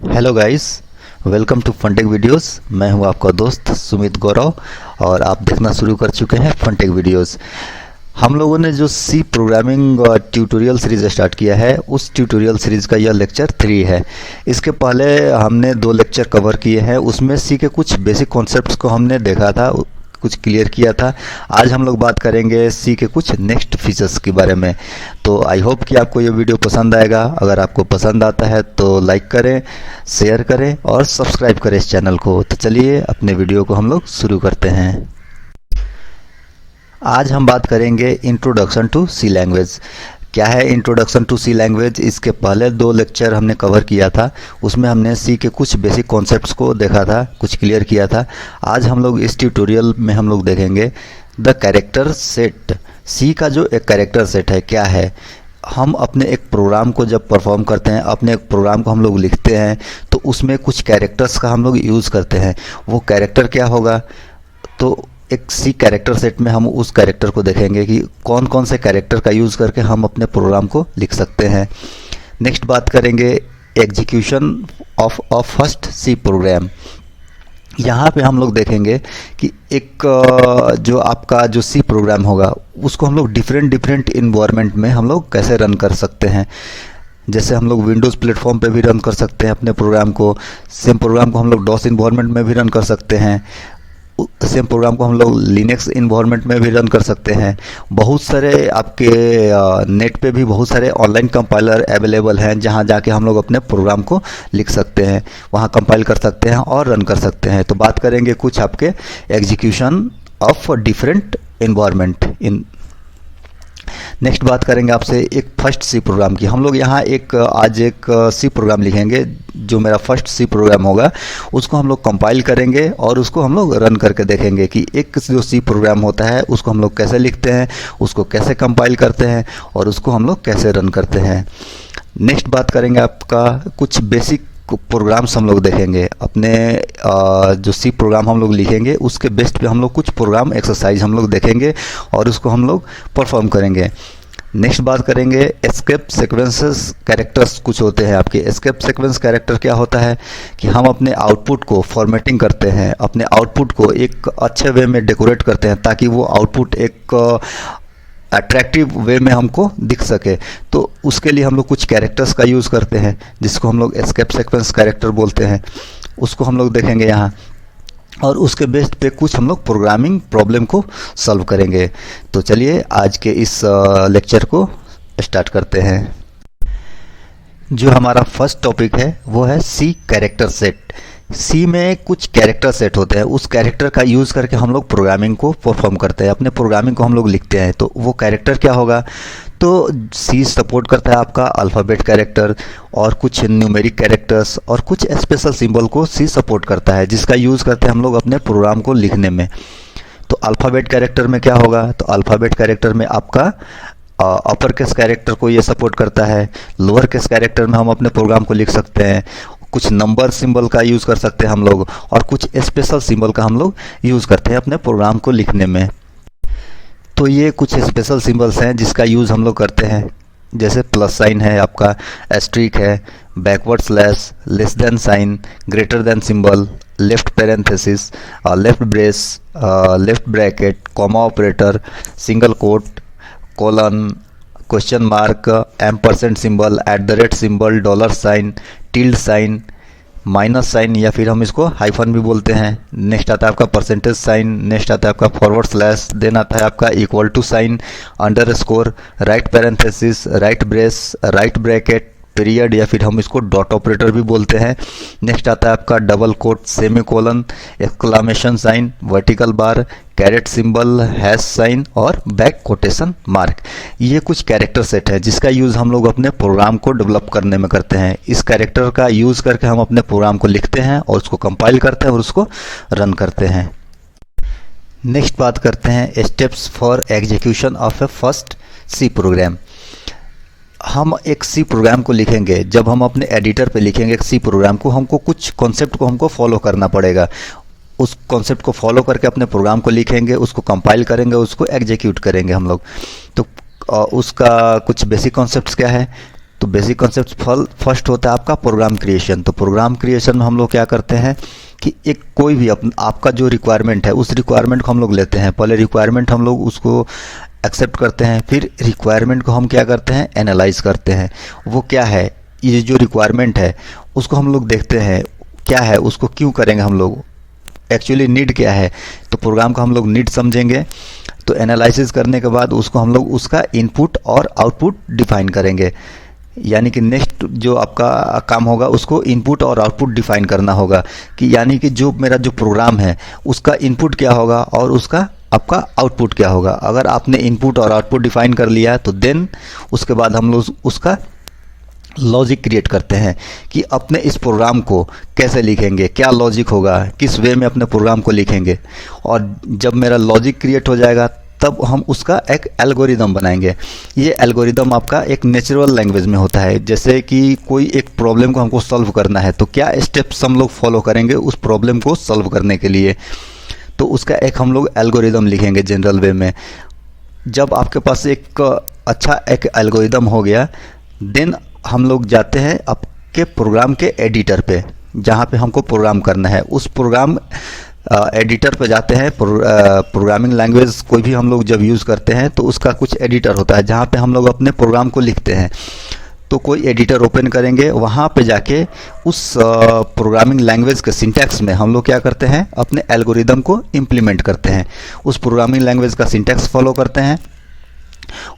Hello guys, welcome to FunTech videos. मैं हूं आपका दोस्त सुमित गौरव और आप देखना शुरू कर चुके हैं फनटेक वीडियोस। हम लोगों ने जो C programming tutorial series start किया है, उस ट्यूटोरियल सीरीज का यह लेक्चर 3 है। इसके पहले हमने 2 लेक्चर कवर किए हैं, उसमें सी के कुछ बेसिक कॉन्सेप्ट्स को हमने देखा था, कुछ क्लियर किया था। आज हम लोग बात करेंगे सी के कुछ नेक्स्ट फीचर्स के बारे में। तो आई होप कि आपको ये वीडियो पसंद आएगा। अगर आपको पसंद आता है तो लाइक करें, शेयर करें और सब्सक्राइब करें इस चैनल को। तो चलिए अपने वीडियो को हम लोग शुरू करते हैं। आज हम बात करेंगे इंट्रोडक्शन टू सी लैंग्वेज। क्या है इंट्रोडक्शन टू सी लैंग्वेज? इसके पहले 2 लेक्चर हमने कवर किया था, उसमें हमने सी के कुछ बेसिक कॉन्सेप्ट्स को देखा था, कुछ क्लियर किया था। आज हम लोग इस ट्यूटोरियल में हम लोग देखेंगे द कैरेक्टर सेट। सी का जो एक कैरेक्टर सेट है, क्या है? हम अपने एक प्रोग्राम को जब परफॉर्म करते हैं, अपने एक प्रोग्राम को हम लोग लिखते हैं, तो उसमें कुछ कैरेक्टर्स का हम लोग यूज़ करते हैं। वो कैरेक्टर क्या होगा? तो एक सी कैरेक्टर सेट में हम उस कैरेक्टर को देखेंगे कि कौन कौन से कैरेक्टर का यूज़ करके हम अपने प्रोग्राम को लिख सकते हैं। नेक्स्ट बात करेंगे execution of a first C program. यहाँ पे हम लोग देखेंगे कि एक जो आपका जो सी प्रोग्राम होगा, उसको हम लोग डिफरेंट इन्वायरमेंट में हम लोग कैसे रन कर सकते हैं। जैसे हम लोग विंडोज़ प्लेटफॉर्म पे भी रन कर सकते हैं अपने प्रोग्राम को, सेम प्रोग्राम को हम लोग डॉस इन्वायरमेंट में भी रन कर सकते हैं, सेम प्रोग्राम को हम लोग लिनक्स इन्वायरमेंट में भी रन कर सकते हैं। बहुत सारे आपके नेट पे भी बहुत सारे ऑनलाइन कंपाइलर अवेलेबल हैं, जहां जाके हम लोग अपने प्रोग्राम को लिख सकते हैं, वहां कंपाइल कर सकते हैं और रन कर सकते हैं। तो बात करेंगे कुछ आपके execution of different environment in. Next बात करेंगे आपसे एक फर्स्ट सी प्रोग्राम की। हम लोग यहाँ आज एक सी प्रोग्राम लिखेंगे, जो मेरा फर्स्ट सी प्रोग्राम होगा, उसको हम लोग कंपाइल करेंगे और उसको हम लोग रन करके देखेंगे कि एक जो सी प्रोग्राम होता है उसको हम लोग कैसे लिखते हैं, उसको कैसे कंपाइल करते हैं और उसको हम लोग कैसे रन करते हैं। नेक्स्ट बात करेंगे आपका कुछ बेसिक प्रोग्राम्स हम लोग देखेंगे। अपने जो सी प्रोग्राम हम लोग लिखेंगे, उसके बेस्ट पे हम लोग कुछ प्रोग्राम एक्सरसाइज हम लोग देखेंगे और उसको हम लोग परफॉर्म करेंगे। नेक्स्ट बात करेंगे एस्केप सीक्वेंसेस कैरेक्टर्स कुछ होते हैं आपके। एस्केप सीक्वेंस कैरेक्टर क्या होता है कि हम अपने आउटपुट को फॉर्मेटिंग करते हैं, अपने आउटपुट को एक अच्छे वे में डेकोरेट करते हैं ताकि वो आउटपुट एक अट्रैक्टिव वे में हमको दिख सके। तो उसके लिए हम लोग कुछ कैरेक्टर्स का यूज़ करते हैं, जिसको हम लोग एस्केप सीक्वेंस कैरेक्टर बोलते हैं। उसको हम लोग देखेंगे यहाँ, और उसके बेस पे कुछ हम लोग प्रोग्रामिंग प्रॉब्लम को सॉल्व करेंगे। तो चलिए आज के इस लेक्चर को स्टार्ट करते हैं। जो हमारा फर्स्ट टॉपिक है वो है सी कैरेक्टर सेट। सी में कुछ कैरेक्टर सेट होते हैं, उस कैरेक्टर का यूज़ करके हम लोग प्रोग्रामिंग को परफॉर्म करते हैं, अपने प्रोग्रामिंग को हम लोग लिखते हैं। तो वो कैरेक्टर क्या होगा? तो सी सपोर्ट करता है आपका अल्फ़ाबेट कैरेक्टर और कुछ न्यूमेरिक कैरेक्टर्स और कुछ स्पेशल सिंबल को सी सपोर्ट करता है, जिसका यूज़ करते हैं हम लोग अपने प्रोग्राम को लिखने में। तो अल्फ़ाबेट कैरेक्टर में क्या होगा? तो अल्फ़ाबेट कैरेक्टर में आपका अपर केस कैरेक्टर को ये सपोर्ट करता है। लोअर केस कैरेक्टर में हम अपने प्रोग्राम को लिख सकते हैं। कुछ नंबर सिंबल का यूज़ कर सकते हैं हम लोग, और कुछ स्पेशल सिंबल का हम लोग यूज़ करते हैं अपने प्रोग्राम को लिखने में। तो ये कुछ स्पेशल सिंबल्स हैं जिसका यूज़ हम लोग करते हैं, जैसे प्लस साइन है आपका, एस्ट्रिक है, backward slash, less than sign, greater than symbol, left parenthesis, left brace, left bracket, comma operator, single quote, colon, question mark, ampersand symbol, at the rate symbol, dollar sign, tilde sign, minus sign, या फिर हम इसको hyphen भी बोलते हैं। Next आता है आपका परसेंटेज साइन, नेक्स्ट आता है आपका फॉरवर्ड स्लैश, देन आता है आपका equal to sign, underscore, right parenthesis, right brace, right bracket, period, या फिर हम इसको डॉट ऑपरेटर भी बोलते हैं। नेक्स्ट आता है आपका double quote, semicolon, exclamation sign, vertical bar, caret symbol, hash sign और बैक कोटेशन मार्क। ये कुछ कैरेक्टर सेट है जिसका यूज़ हम लोग अपने प्रोग्राम को डेवलप करने में करते हैं। इस कैरेक्टर का यूज़ करके हम अपने प्रोग्राम को लिखते हैं और उसको कंपाइल करते हैं और उसको रन करते हैं। नेक्स्ट बात करते हैं steps for execution of a first C program. हम एक सी प्रोग्राम को लिखेंगे, जब हम अपने एडिटर पे लिखेंगे एक सी प्रोग्राम को, हमको कुछ कॉन्सेप्ट को हमको फॉलो करना पड़ेगा। उस कॉन्सेप्ट को फॉलो करके अपने प्रोग्राम को लिखेंगे, उसको कंपाइल करेंगे, उसको एग्जीक्यूट करेंगे हम लोग। तो उसका कुछ बेसिक कॉन्सेप्ट्स क्या है? तो बेसिक कॉन्सेप्ट फर्स्ट होता है आपका प्रोग्राम क्रिएशन। तो प्रोग्राम क्रिएशन में हम लोग क्या करते हैं कि एक कोई भी आपका जो रिक्वायरमेंट है उस रिक्वायरमेंट को हम लोग लेते हैं। पहले रिक्वायरमेंट हम लोग उसको एक्सेप्ट करते हैं, फिर रिक्वायरमेंट को हम क्या करते हैं, एनालाइज करते हैं। वो क्या है, ये जो रिक्वायरमेंट है उसको हम लोग देखते हैं क्या है, उसको क्यों करेंगे हम लोग, एक्चुअली नीड क्या है। तो प्रोग्राम को हम लोग नीड समझेंगे। तो एनालिसिस करने के बाद उसको हम लोग उसका इनपुट और आउटपुट डिफाइन करेंगे। यानी कि नेक्स्ट जो आपका काम होगा उसको इनपुट और आउटपुट डिफाइन करना होगा कि यानी कि जो मेरा जो प्रोग्राम है उसका इनपुट क्या होगा और उसका आपका आउटपुट क्या होगा। अगर आपने इनपुट और आउटपुट डिफाइन कर लिया तो देन उसके बाद हम लोग उसका लॉजिक क्रिएट करते हैं कि अपने इस प्रोग्राम को कैसे लिखेंगे, क्या लॉजिक होगा, किस वे में अपने प्रोग्राम को लिखेंगे। और जब मेरा लॉजिक क्रिएट हो जाएगा तब हम उसका एक एल्गोरिदम बनाएंगे। ये एल्गोरिदम आपका एक नेचुरल लैंग्वेज में होता है। जैसे कि कोई एक प्रॉब्लम को हमको सॉल्व करना है तो क्या स्टेप्स हम लोग फॉलो करेंगे उस प्रॉब्लम को सॉल्व करने के लिए, तो उसका एक हम लोग एल्गोरिदम लिखेंगे जनरल वे में। जब आपके पास एक अच्छा एक एल्गोरिदम हो गया देन हम लोग जाते हैं आपके प्रोग्राम के एडिटर पे, जहाँ पे हमको प्रोग्राम करना है। उस प्रोग्राम एडिटर पे जाते हैं। प्रोग्रामिंग लैंग्वेज कोई भी हम लोग जब यूज़ करते हैं तो उसका कुछ एडिटर होता है जहाँ पे हम लोग अपने प्रोग्राम को लिखते हैं। तो कोई एडिटर ओपन करेंगे, वहाँ पे जाके उस प्रोग्रामिंग लैंग्वेज के सिंटैक्स में हम लोग क्या करते हैं, अपने एल्गोरिदम को इम्प्लीमेंट करते हैं। उस प्रोग्रामिंग लैंग्वेज का सिंटैक्स फॉलो करते हैं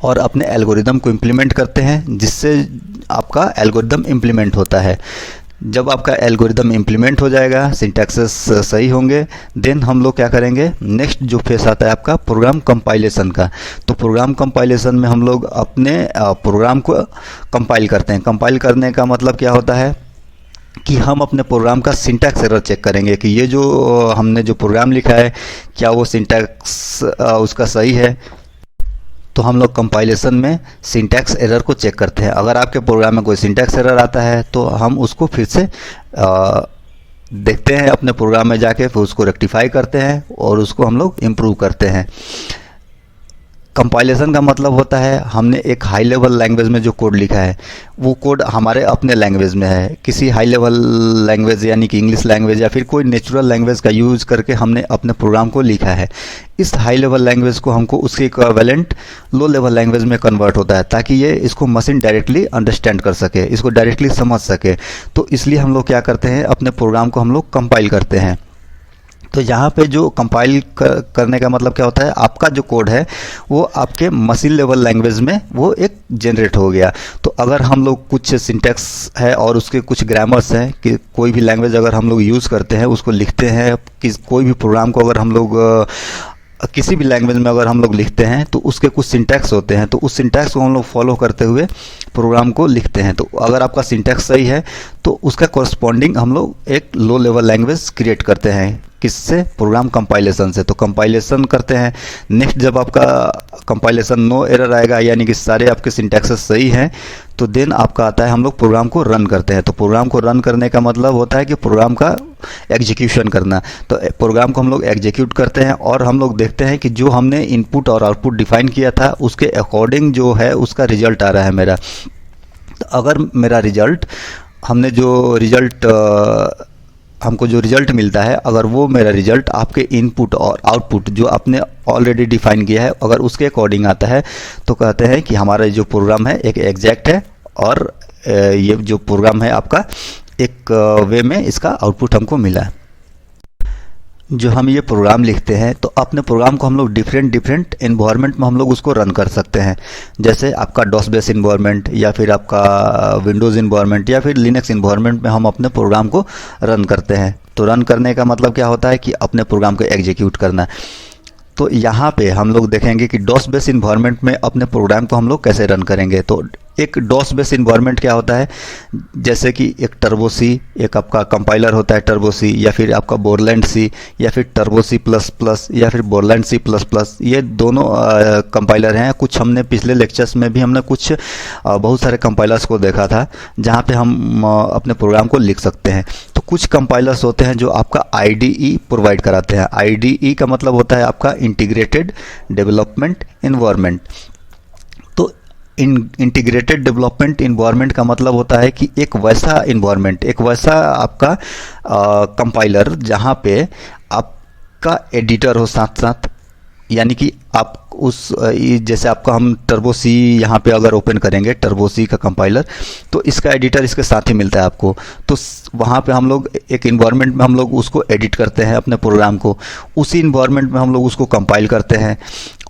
और अपने एल्गोरिदम को इम्प्लीमेंट करते हैं, जिससे आपका एल्गोरिदम इम्प्लीमेंट होता है। जब आपका एल्गोरिदम इम्प्लीमेंट हो जाएगा, सिंटैक्सेस सही होंगे, देन हम लोग क्या करेंगे, नेक्स्ट जो फेस आता है आपका प्रोग्राम कंपाइलेशन का। तो प्रोग्राम कंपाइलेशन में हम लोग अपने प्रोग्राम को कंपाइल करते हैं। कंपाइल करने का मतलब क्या होता है कि हम अपने प्रोग्राम का सिंटैक्स एरर चेक करेंगे कि ये जो हमने जो प्रोग्राम लिखा है क्या वो सिंटैक्स उसका सही है। तो हम लोग कंपाइलेशन में सिंटैक्स एरर को चेक करते हैं। अगर आपके प्रोग्राम में कोई सिंटैक्स एरर आता है तो हम उसको फिर से देखते हैं अपने प्रोग्राम में जाके, फिर उसको रेक्टिफाई करते हैं और उसको हम लोग इम्प्रूव करते हैं। कंपाइलेशन का मतलब होता है हमने एक हाई लेवल लैंग्वेज में जो कोड लिखा है वो कोड हमारे अपने लैंग्वेज में है। किसी हाई लेवल लैंग्वेज यानी कि इंग्लिश लैंग्वेज या फिर कोई नेचुरल लैंग्वेज का यूज़ करके हमने अपने प्रोग्राम को लिखा है। इस हाई लेवल लैंग्वेज को हमको उसके इक्विवेलेंट लो लेवल लैंग्वेज में कन्वर्ट होता है ताकि ये इसको मशीन डायरेक्टली अंडरस्टैंड कर सके, इसको डायरेक्टली समझ सके। तो इसलिए हम लोग क्या करते हैं, अपने प्रोग्राम को हम लोग कंपाइल करते हैं। तो यहाँ पे जो कंपाइल करने का मतलब क्या होता है, आपका जो कोड है वो आपके मशीन लेवल लैंग्वेज में वो एक जनरेट हो गया। तो अगर हम लोग कुछ सिंटैक्स है और उसके कुछ ग्रामर्स हैं कि कोई भी लैंग्वेज अगर हम लोग यूज़ करते हैं उसको लिखते हैं, कि कोई भी प्रोग्राम को अगर हम लोग किसी भी लैंग्वेज में अगर हम लोग लिखते हैं तो उसके कुछ सिंटैक्स होते हैं, तो उस सिंटैक्स को हम लोग फॉलो करते हुए प्रोग्राम को लिखते हैं। तो अगर आपका सिंटैक्स सही है तो उसका कॉरस्पॉन्डिंग हम लोग एक लो लेवल लैंग्वेज क्रिएट करते हैं। किससे, प्रोग्राम कंपाइलेशन से। तो कंपाइलेशन करते हैं। नेक्स्ट जब आपका कंपाइलेशन नो एरर आएगा यानी कि सारे आपके सिंटैक्सेस सही हैं तो देन आपका आता है हम लोग प्रोग्राम को रन करते हैं। तो प्रोग्राम को रन करने का मतलब होता है कि प्रोग्राम का एग्जीक्यूशन करना। तो प्रोग्राम को हम लोग एग्जीक्यूट करते हैं और हम लोग देखते हैं कि जो हमने इनपुट और आउटपुट डिफाइन किया था उसके अकॉर्डिंग जो है उसका रिजल्ट आ रहा है मेरा। तो अगर मेरा रिजल्ट हमने जो रिजल्ट हमको जो रिजल्ट मिलता है अगर वो मेरा रिजल्ट आपके इनपुट और आउटपुट जो आपने ऑलरेडी डिफाइन किया है अगर उसके अकॉर्डिंग आता है तो कहते हैं कि हमारा जो प्रोग्राम है एक एग्जैक्ट है और ये जो प्रोग्राम है आपका एक वे में इसका आउटपुट हमको मिला है। जो हम ये प्रोग्राम लिखते हैं तो अपने प्रोग्राम को हम लोग डिफरेंट एनवायरनमेंट में हम लोग उसको रन कर सकते हैं। जैसे आपका डॉस बेस इन्वायरमेंट या फिर आपका विंडोज़ इन्वायरमेंट या फिर लिनक्स इन्वायरमेंट में हम अपने प्रोग्राम को रन करते हैं। तो रन करने का मतलब क्या होता है कि अपने प्रोग्राम को एग्जीक्यूट करना। तो यहाँ पे हम लोग देखेंगे कि डॉस बेस इन्वायरमेंट में अपने प्रोग्राम को हम लोग कैसे रन करेंगे। तो एक डॉस बेस इन्वायरमेंट क्या होता है, जैसे कि एक टर्बो सी, एक आपका कंपाइलर होता है टर्बो सी, या फिर आपका बोरलैंड सी, या फिर टर्बो सी प्लस प्लस, या फिर बोरलैंड सी प्लस प्लस। ये दोनों कंपाइलर हैं। कुछ हमने पिछले लेक्चर्स में भी हमने कुछ बहुत सारे कंपाइलर्स को देखा था जहाँ पे हम अपने प्रोग्राम को लिख सकते हैं। तो कुछ कंपाइलर्स होते हैं जो आपका IDE प्रोवाइड कराते हैं। IDE का मतलब होता है आपका इंटीग्रेटेड डेवलपमेंट एनवायरनमेंट। तो इंटीग्रेटेड डेवलपमेंट इन्वायरमेंट का मतलब होता है कि एक वैसा इन्वायरमेंट, एक वैसा आपका कंपाइलर जहाँ पे आपका एडिटर हो साथ साथ, यानी कि आप जैसे आपका हम टर्बो सी यहाँ पे अगर ओपन करेंगे, टर्बो सी का कंपाइलर, तो इसका एडिटर इसके साथ ही मिलता है आपको। तो वहाँ पे हम लोग एक इन्वायरमेंट में हम लोग उसको एडिट करते हैं अपने प्रोग्राम को, उसी इन्वायरमेंट में हम लोग उसको कंपाइल करते हैं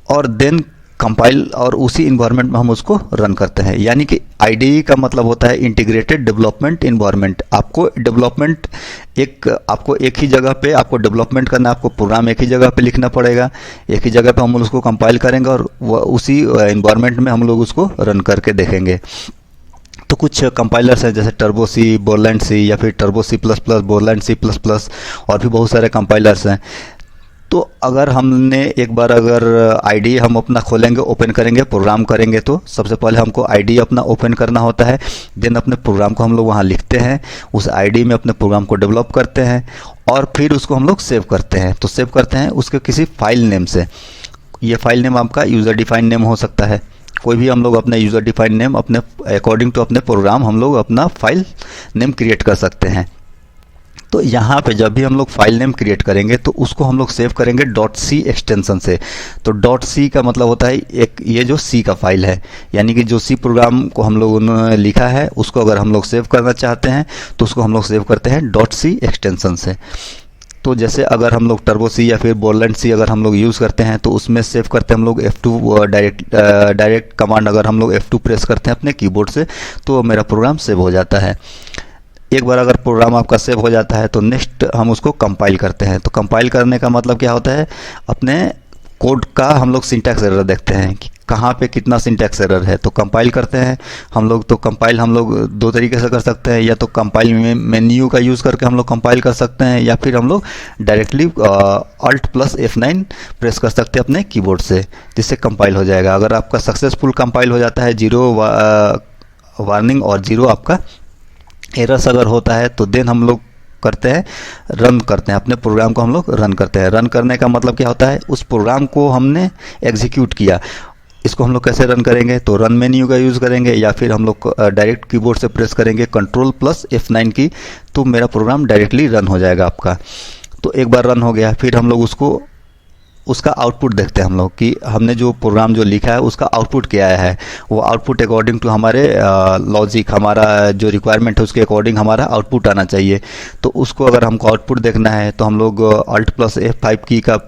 और देन कंपाइल और उसी इन्वायरमेंट में हम उसको रन करते हैं। यानी कि आईडीई का मतलब होता है इंटीग्रेटेड डेवलपमेंट इन्वायरमेंट। आपको डेवलपमेंट आपको एक ही जगह पे आपको डेवलपमेंट करना है, आपको प्रोग्राम एक ही जगह पे लिखना पड़ेगा, एक ही जगह पे हम उसको कंपाइल करेंगे और उसी इन्वायरमेंट में हम लोग उसको रन करके देखेंगे। तो कुछ कंपाइलर्स हैं जैसे टर्बो सी, बोरलैंड सी, या फिर Turbo C plus plus, Borland C plus plus, और भी बहुत सारे कंपाइलर्स हैं। तो अगर हमने एक बार अगर आईडी हम अपना खोलेंगे, ओपन करेंगे, प्रोग्राम करेंगे, तो सबसे पहले हमको आईडी अपना ओपन करना होता है। देन अपने प्रोग्राम को हम लोग वहाँ लिखते हैं, उस आईडी में अपने प्रोग्राम को डेवलप करते हैं और फिर उसको हम लोग सेव करते हैं। तो सेव करते हैं उसके किसी फाइल नेम से। ये फाइल नेम आपका यूज़र डिफाइन नेम हो सकता है, कोई भी हम लोग अपना यूज़र डिफाइन नेम अपने अकॉर्डिंग टू अपने प्रोग्राम हम लोग अपना फाइल नेम क्रिएट कर सकते हैं। तो यहाँ पे जब भी हम लोग फाइल नेम क्रिएट करेंगे तो उसको हम लोग सेव करेंगे .c एक्सटेंशन से। तो .c का मतलब होता है एक ये जो C का फाइल है, यानी कि जो C प्रोग्राम को हम लोगों ने लिखा है उसको अगर हम लोग सेव करना चाहते हैं तो उसको हम लोग सेव करते हैं .c एक्सटेंशन से। तो जैसे अगर हम लोग टर्बो सी या फिर बोरलैंड सी अगर हम लोग यूज़ करते हैं तो उसमें सेव करते हैं हम लोग F2 डायरेक्ट कमांड, अगर हम लोग F2 प्रेस करते हैं अपने कीबोर्ड से तो मेरा प्रोग्राम सेव हो जाता है। एक बार अगर प्रोग्राम आपका सेव हो जाता है तो नेक्स्ट हम उसको कंपाइल करते हैं। तो कंपाइल करने का मतलब क्या होता है, अपने कोड का हम लोग सिंटैक्स एरर देखते हैं कि कहाँ पे कितना सिंटैक्स एरर है, तो कंपाइल करते हैं हम लोग। तो कंपाइल हम लोग दो तरीके से कर सकते हैं, या तो कंपाइल मेन्यू का यूज़ करके हम लोग कंपाइल कर सकते हैं, या फिर हम लोग डायरेक्टली Alt + F9 प्रेस कर सकते हैं अपने कीबोर्ड से, जिससे कंपाइल हो जाएगा। अगर आपका सक्सेसफुल कंपाइल हो जाता है, 0 वार्निंग और 0 आपका एरर्स अगर होता है, तो देन हम लोग करते हैं रन करते हैं अपने प्रोग्राम को, हम लोग रन करते हैं। रन करने का मतलब क्या होता है, उस प्रोग्राम को हमने एग्जीक्यूट किया। इसको हम लोग कैसे रन करेंगे, तो रन मेन्यू का यूज़ करेंगे, या फिर हम लोग डायरेक्ट कीबोर्ड से प्रेस करेंगे Ctrl + F9 की, तो मेरा प्रोग्राम डायरेक्टली रन हो जाएगा आपका। तो एक बार रन हो गया, फिर हम लोग उसका आउटपुट देखते हैं हम लोग कि हमने जो प्रोग्राम जो लिखा है उसका आउटपुट क्या आया है। वो आउटपुट अकॉर्डिंग टू हमारे लॉजिक, हमारा जो रिक्वायरमेंट है उसके अकॉर्डिंग हमारा आउटपुट आना चाहिए। तो उसको अगर हमको आउटपुट देखना है तो हम लोग Alt + F5 की का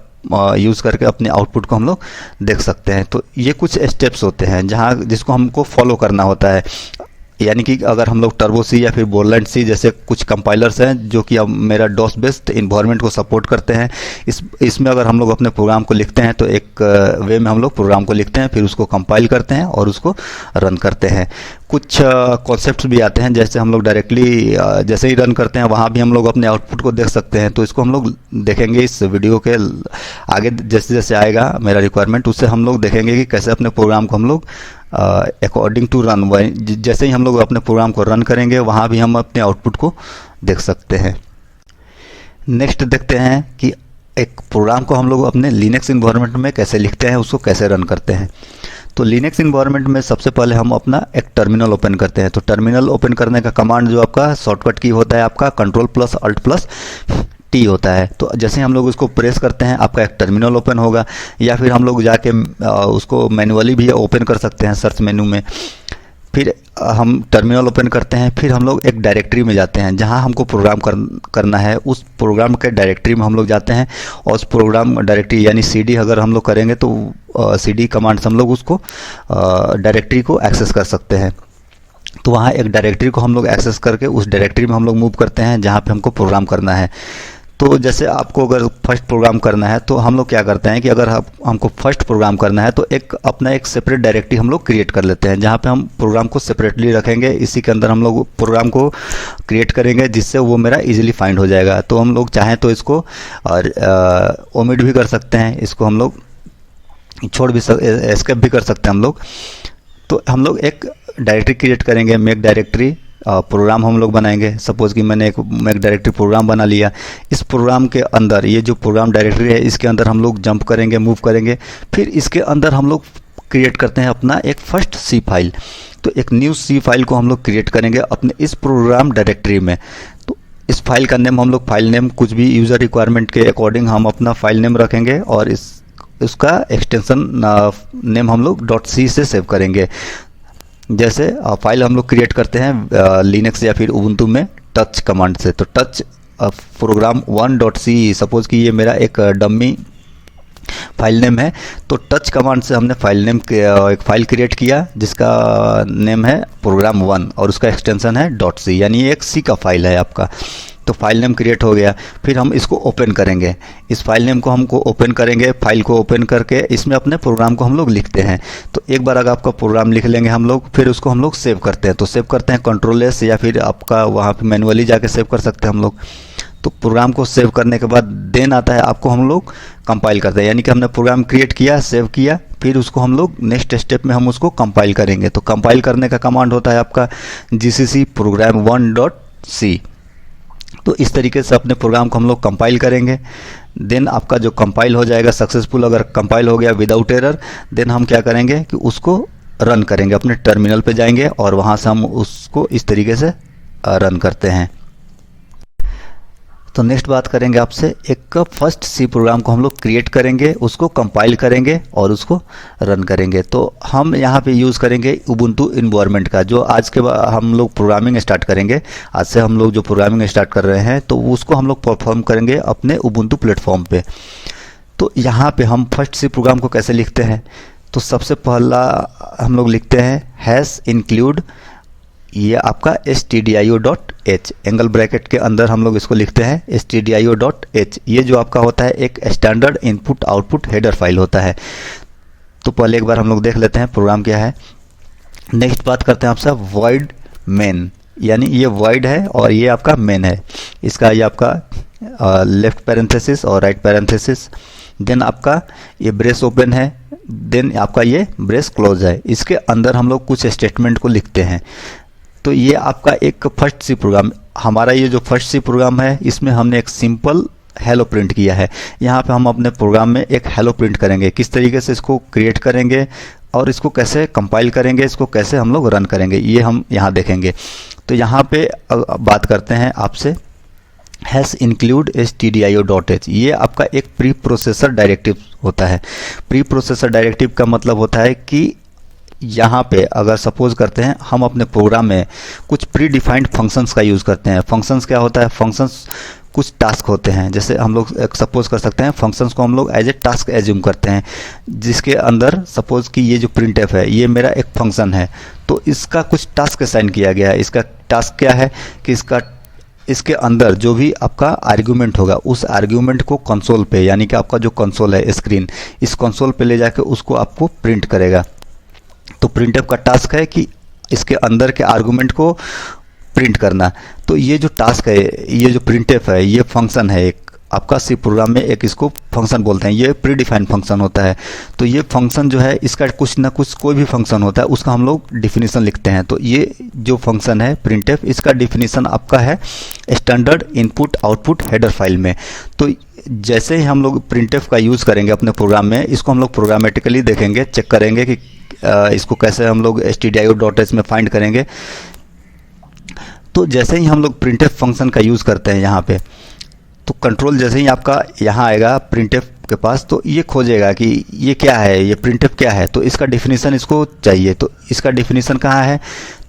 यूज़ करके अपने आउटपुट को हम लोग देख सकते हैं। तो ये कुछ स्टेप्स होते हैं जिसको हमको फॉलो करना होता है। यानी कि अगर हम लोग टर्बो सी या फिर बोरलैंड सी जैसे कुछ कंपाइलर्स हैं जो कि अब मेरा डॉस बेस्ड इन्वायरमेंट को सपोर्ट करते हैं, इसमें अगर हम लोग अपने प्रोग्राम को लिखते हैं तो एक वे में हम लोग प्रोग्राम को लिखते हैं, फिर उसको कंपाइल करते हैं और उसको रन करते हैं। कुछ कॉन्सेप्ट्स भी आते हैं, जैसे हम लोग डायरेक्टली जैसे ही रन करते हैं वहाँ भी हम लोग अपने आउटपुट को देख सकते हैं। तो इसको हम लोग देखेंगे इस वीडियो के आगे, जैसे जैसे आएगा मेरा रिक्वायरमेंट उससे हम लोग देखेंगे कि कैसे अपने प्रोग्राम को हम लोग अकॉर्डिंग टू रन, जैसे ही हम लोग अपने प्रोग्राम को रन करेंगे वहाँ भी हम अपने आउटपुट को देख सकते हैं। नेक्स्ट देखते हैं कि एक प्रोग्राम को हम लोग अपने लिनक्स इन्वायरमेंट में कैसे लिखते हैं, उसको कैसे रन करते हैं। तो लिनक्स इन्वायरमेंट में सबसे पहले हम अपना एक टर्मिनल ओपन करते हैं। तो टर्मिनल ओपन करने का कमांड जो आपका शॉर्टकट की होता है आपका Ctrl + Alt + T होता है। तो जैसे हम लोग उसको प्रेस करते हैं आपका एक टर्मिनल ओपन होगा, या फिर हम लोग जाके उसको मैनुअली भी ओपन कर सकते हैं सर्च मेनू में। फिर हम टर्मिनल ओपन करते हैं, फिर हम लोग एक डायरेक्टरी में जाते हैं जहां हमको प्रोग्राम करना है। उस प्रोग्राम के डायरेक्टरी में हम लोग जाते हैं और उस प्रोग्राम डायरेक्टरी यानी CD अगर हम लोग करेंगे तो CD कमांड से हम लोग उसको डायरेक्टरी को एक्सेस कर सकते हैं। तो वहाँ एक डायरेक्टरी को हम लोग एक्सेस करके उस डायरेक्टरी में हम लोग मूव करते हैं जहाँ पे हमको प्रोग्राम करना है। तो जैसे आपको अगर फर्स्ट प्रोग्राम करना है तो हम लोग क्या करते हैं कि अगर हमको फर्स्ट प्रोग्राम करना है तो अपना एक सेपरेट डायरेक्टरी हम लोग क्रिएट कर लेते हैं जहाँ पे हम प्रोग्राम को सेपरेटली रखेंगे। इसी के अंदर हम लोग प्रोग्राम को क्रिएट करेंगे जिससे वो मेरा इजीली फाइंड हो जाएगा। तो हम लोग चाहें तो इसको ओमिट भी कर सकते हैं, इसको हम लोग छोड़ भी एस्केप भी कर सकते हैं हम लोग। तो हम लोग एक डायरेक्टरी क्रिएट करेंगे, मेक डायरेक्टरी प्रोग्राम हम लोग बनाएंगे। सपोज़ कि मैंने एक मेक डायरेक्टरी प्रोग्राम बना लिया। इस प्रोग्राम के अंदर ये जो प्रोग्राम डायरेक्टरी है इसके अंदर हम लोग जंप करेंगे, मूव करेंगे। फिर इसके अंदर हम लोग क्रिएट करते हैं अपना एक फर्स्ट सी फाइल। तो एक न्यू सी फाइल को हम लोग क्रिएट करेंगे अपने इस प्रोग्राम डायरेक्टरी में। तो इस फाइल का नेम हम लोग फाइल नेम कुछ भी यूज़र रिक्वायरमेंट के अकॉर्डिंग हम अपना फाइल नेम रखेंगे और उसका एक्सटेंशन नेम हम लोग .c से सेव करेंगे। जैसे फाइल हम लोग क्रिएट करते हैं लिनक्स या फिर उबुंटू में टच कमांड से। तो टच प्रोग्राम 1.c, सपोज कि ये मेरा एक डमी फाइल नेम है। तो टच कमांड से हमने फाइल नेम एक फाइल क्रिएट किया जिसका नेम है प्रोग्राम 1 और उसका एक्सटेंशन है .c, यानी ये एक सी का फाइल है आपका। तो फाइल नेम क्रिएट हो गया। फिर हम इसको ओपन करेंगे, इस फाइल नेम को हमको ओपन करेंगे, फाइल को ओपन करके इसमें अपने प्रोग्राम को हम लोग लिखते हैं। तो एक बार अगर आपका प्रोग्राम लिख लेंगे हम लोग, फिर उसको हम लोग सेव करते हैं। तो सेव करते हैं Ctrl+S या फिर आपका वहाँ पे मैनुअली जाके सेव कर सकते हैं हम लोग। तो प्रोग्राम को सेव करने के बाद देन आता है आपको हम लोग कंपाइल करते हैं, यानी कि हमने प्रोग्राम क्रिएट किया, सेव किया, फिर उसको हम लोग नेक्स्ट स्टेप में हम उसको कंपाइल करेंगे। तो कंपाइल करने का कमांड होता है आपका gcc program1.c। तो इस तरीके से अपने प्रोग्राम को हम लोग कंपाइल करेंगे। देन आपका जो कंपाइल हो जाएगा सक्सेसफुल, अगर कंपाइल हो गया विदाउट एरर, देन हम क्या करेंगे कि उसको रन करेंगे, अपने टर्मिनल पे जाएंगे और वहाँ से हम उसको इस तरीके से रन करते हैं। तो नेक्स्ट बात करेंगे आपसे, एक फर्स्ट सी प्रोग्राम को हम लोग क्रिएट करेंगे, उसको कंपाइल करेंगे और उसको रन करेंगे। तो हम यहाँ पे यूज़ करेंगे उबुंटू इन्वायरमेंट का, जो आज के बाद हम लोग प्रोग्रामिंग स्टार्ट करेंगे। आज से हम लोग जो प्रोग्रामिंग स्टार्ट कर रहे हैं तो उसको हम लोग परफॉर्म करेंगे अपने उबुंटू प्लेटफॉर्म पे। तो यहाँ पे हम फर्स्ट सी प्रोग्राम को कैसे लिखते हैं, तो सबसे पहला हम लोग लिखते हैं #include, ये आपका stdio.h, एंगल ब्रैकेट के अंदर हम लोग इसको लिखते हैं stdio.h। ये जो आपका होता है एक standard input output header file होता है। तो पहले एक बार हम लोग देख लेते हैं प्रोग्राम क्या है। नेक्स्ट बात करते हैं आपसे void main, यानी ये void है और ये आपका main है। इसका ये आपका लेफ्ट पैरेंथेसिस और राइट पैरेंथेसिस, देन आपका ये ब्रेस ओपन है, देन आपका ये ब्रेस क्लोज है। इसके अंदर हम लोग कुछ स्टेटमेंट को लिखते हैं। तो ये आपका एक फर्स्ट सी प्रोग्राम, हमारा ये जो फर्स्ट सी प्रोग्राम है इसमें हमने एक सिंपल हेलो प्रिंट किया है। यहाँ पे हम अपने प्रोग्राम में एक हेलो प्रिंट करेंगे। किस तरीके से इसको क्रिएट करेंगे और इसको कैसे कंपाइल करेंगे, इसको कैसे हम लोग रन करेंगे, ये हम यहाँ देखेंगे। तो यहाँ पे बात करते हैं आपसे #include stdio.h। ये आपका एक प्री प्रोसेसर डायरेक्टिव होता है। प्री प्रोसेसर डायरेक्टिव का मतलब होता है कि यहाँ पे अगर सपोज करते हैं हम अपने प्रोग्राम में कुछ प्री डिफाइंड फंक्शंस का यूज़ करते हैं। फंक्शंस क्या होता है, फंक्शंस कुछ टास्क होते हैं। जैसे हम लोग सपोज कर सकते हैं फंक्शंस को हम लोग एज ए टास्क एज्यूम करते हैं, जिसके अंदर सपोज कि ये जो printf है ये मेरा एक फंक्शन है। तो इसका कुछ टास्क असाइन किया गया है। इसका टास्क क्या है कि इसके अंदर जो भी आपका आर्ग्यूमेंट होगा उस आर्ग्यूमेंट को कंसोल पे, यानी कि आपका जो कंसोल है स्क्रीन, इस कंसोल पे ले जाके उसको आपको प्रिंट करेगा। तो printf का टास्क है कि इसके अंदर के आर्गुमेंट को प्रिंट करना। तो ये जो टास्क है, ये जो printf है, ये फंक्शन है एक आपका सी प्रोग्राम में, एक इसको फंक्शन बोलते हैं। ये प्री डिफाइंड फंक्शन होता है। तो ये फंक्शन जो है इसका कुछ ना कुछ कोई भी फंक्शन होता है उसका हम लोग डिफिनीसन लिखते हैं। तो ये जो फंक्शन है printf, इसका डिफिनीसन आपका है standard input output header file में। तो जैसे ही हम लोग printf का यूज़ करेंगे अपने प्रोग्राम में, इसको हम लोग प्रोग्रामेटिकली देखेंगे, चेक करेंगे कि इसको कैसे हम लोग stdio.h में फाइंड करेंगे। तो जैसे ही हम लोग printf फंक्शन का यूज़ करते हैं यहाँ पे, तो कंट्रोल जैसे ही आपका यहाँ आएगा printf के पास, तो ये खोजेगा कि ये क्या है, ये printf क्या है। तो इसका डिफिनीसन इसको चाहिए। तो इसका डिफिनीसन कहाँ है,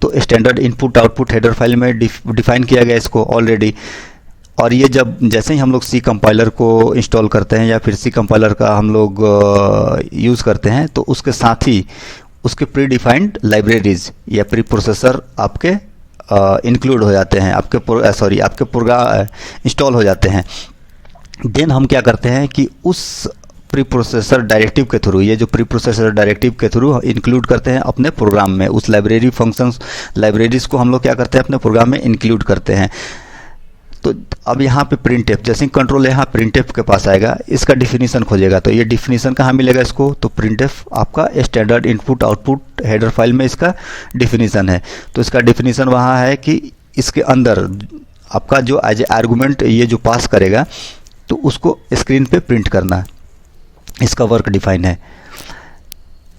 तो standard input output header file में डिफाइन किया गया इसको ऑलरेडी। और ये जब जैसे ही हम लोग सी कंपाइलर को इंस्टॉल करते हैं या फिर सी कंपाइलर का हम लोग यूज़ करते हैं, तो उसके साथ ही उसके प्री डिफाइंड लाइब्रेरीज या प्री प्रोसेसर आपके इंक्लूड हो जाते हैं, आपके प्रोग्राम इंस्टॉल हो जाते हैं। देन हम क्या करते हैं कि उस प्री प्रोसेसर डायरेक्टिव के थ्रू, ये जो प्री प्रोसेसर डायरेक्टिव के थ्रू इंक्लूड करते हैं अपने प्रोग्राम में, उस लाइब्रेरी फंक्शंस लाइब्रेरीज को हम लोग क्या करते हैं अपने प्रोग्राम में इंक्लूड करते हैं। तो अब यहाँ पे printf, जैसे कंट्रोल यहाँ printf के पास आएगा, इसका डिफिनीसन खोजेगा। तो ये डिफिनीसन कहाँ मिलेगा इसको, तो printf आपका standard input output header file में इसका डिफिनीसन है। तो इसका डिफिनीसन वहाँ है कि इसके अंदर आपका जो एज ए आर्गूमेंट ये जो पास करेगा तो उसको स्क्रीन पे प्रिंट करना, इसका वर्क डिफाइन है।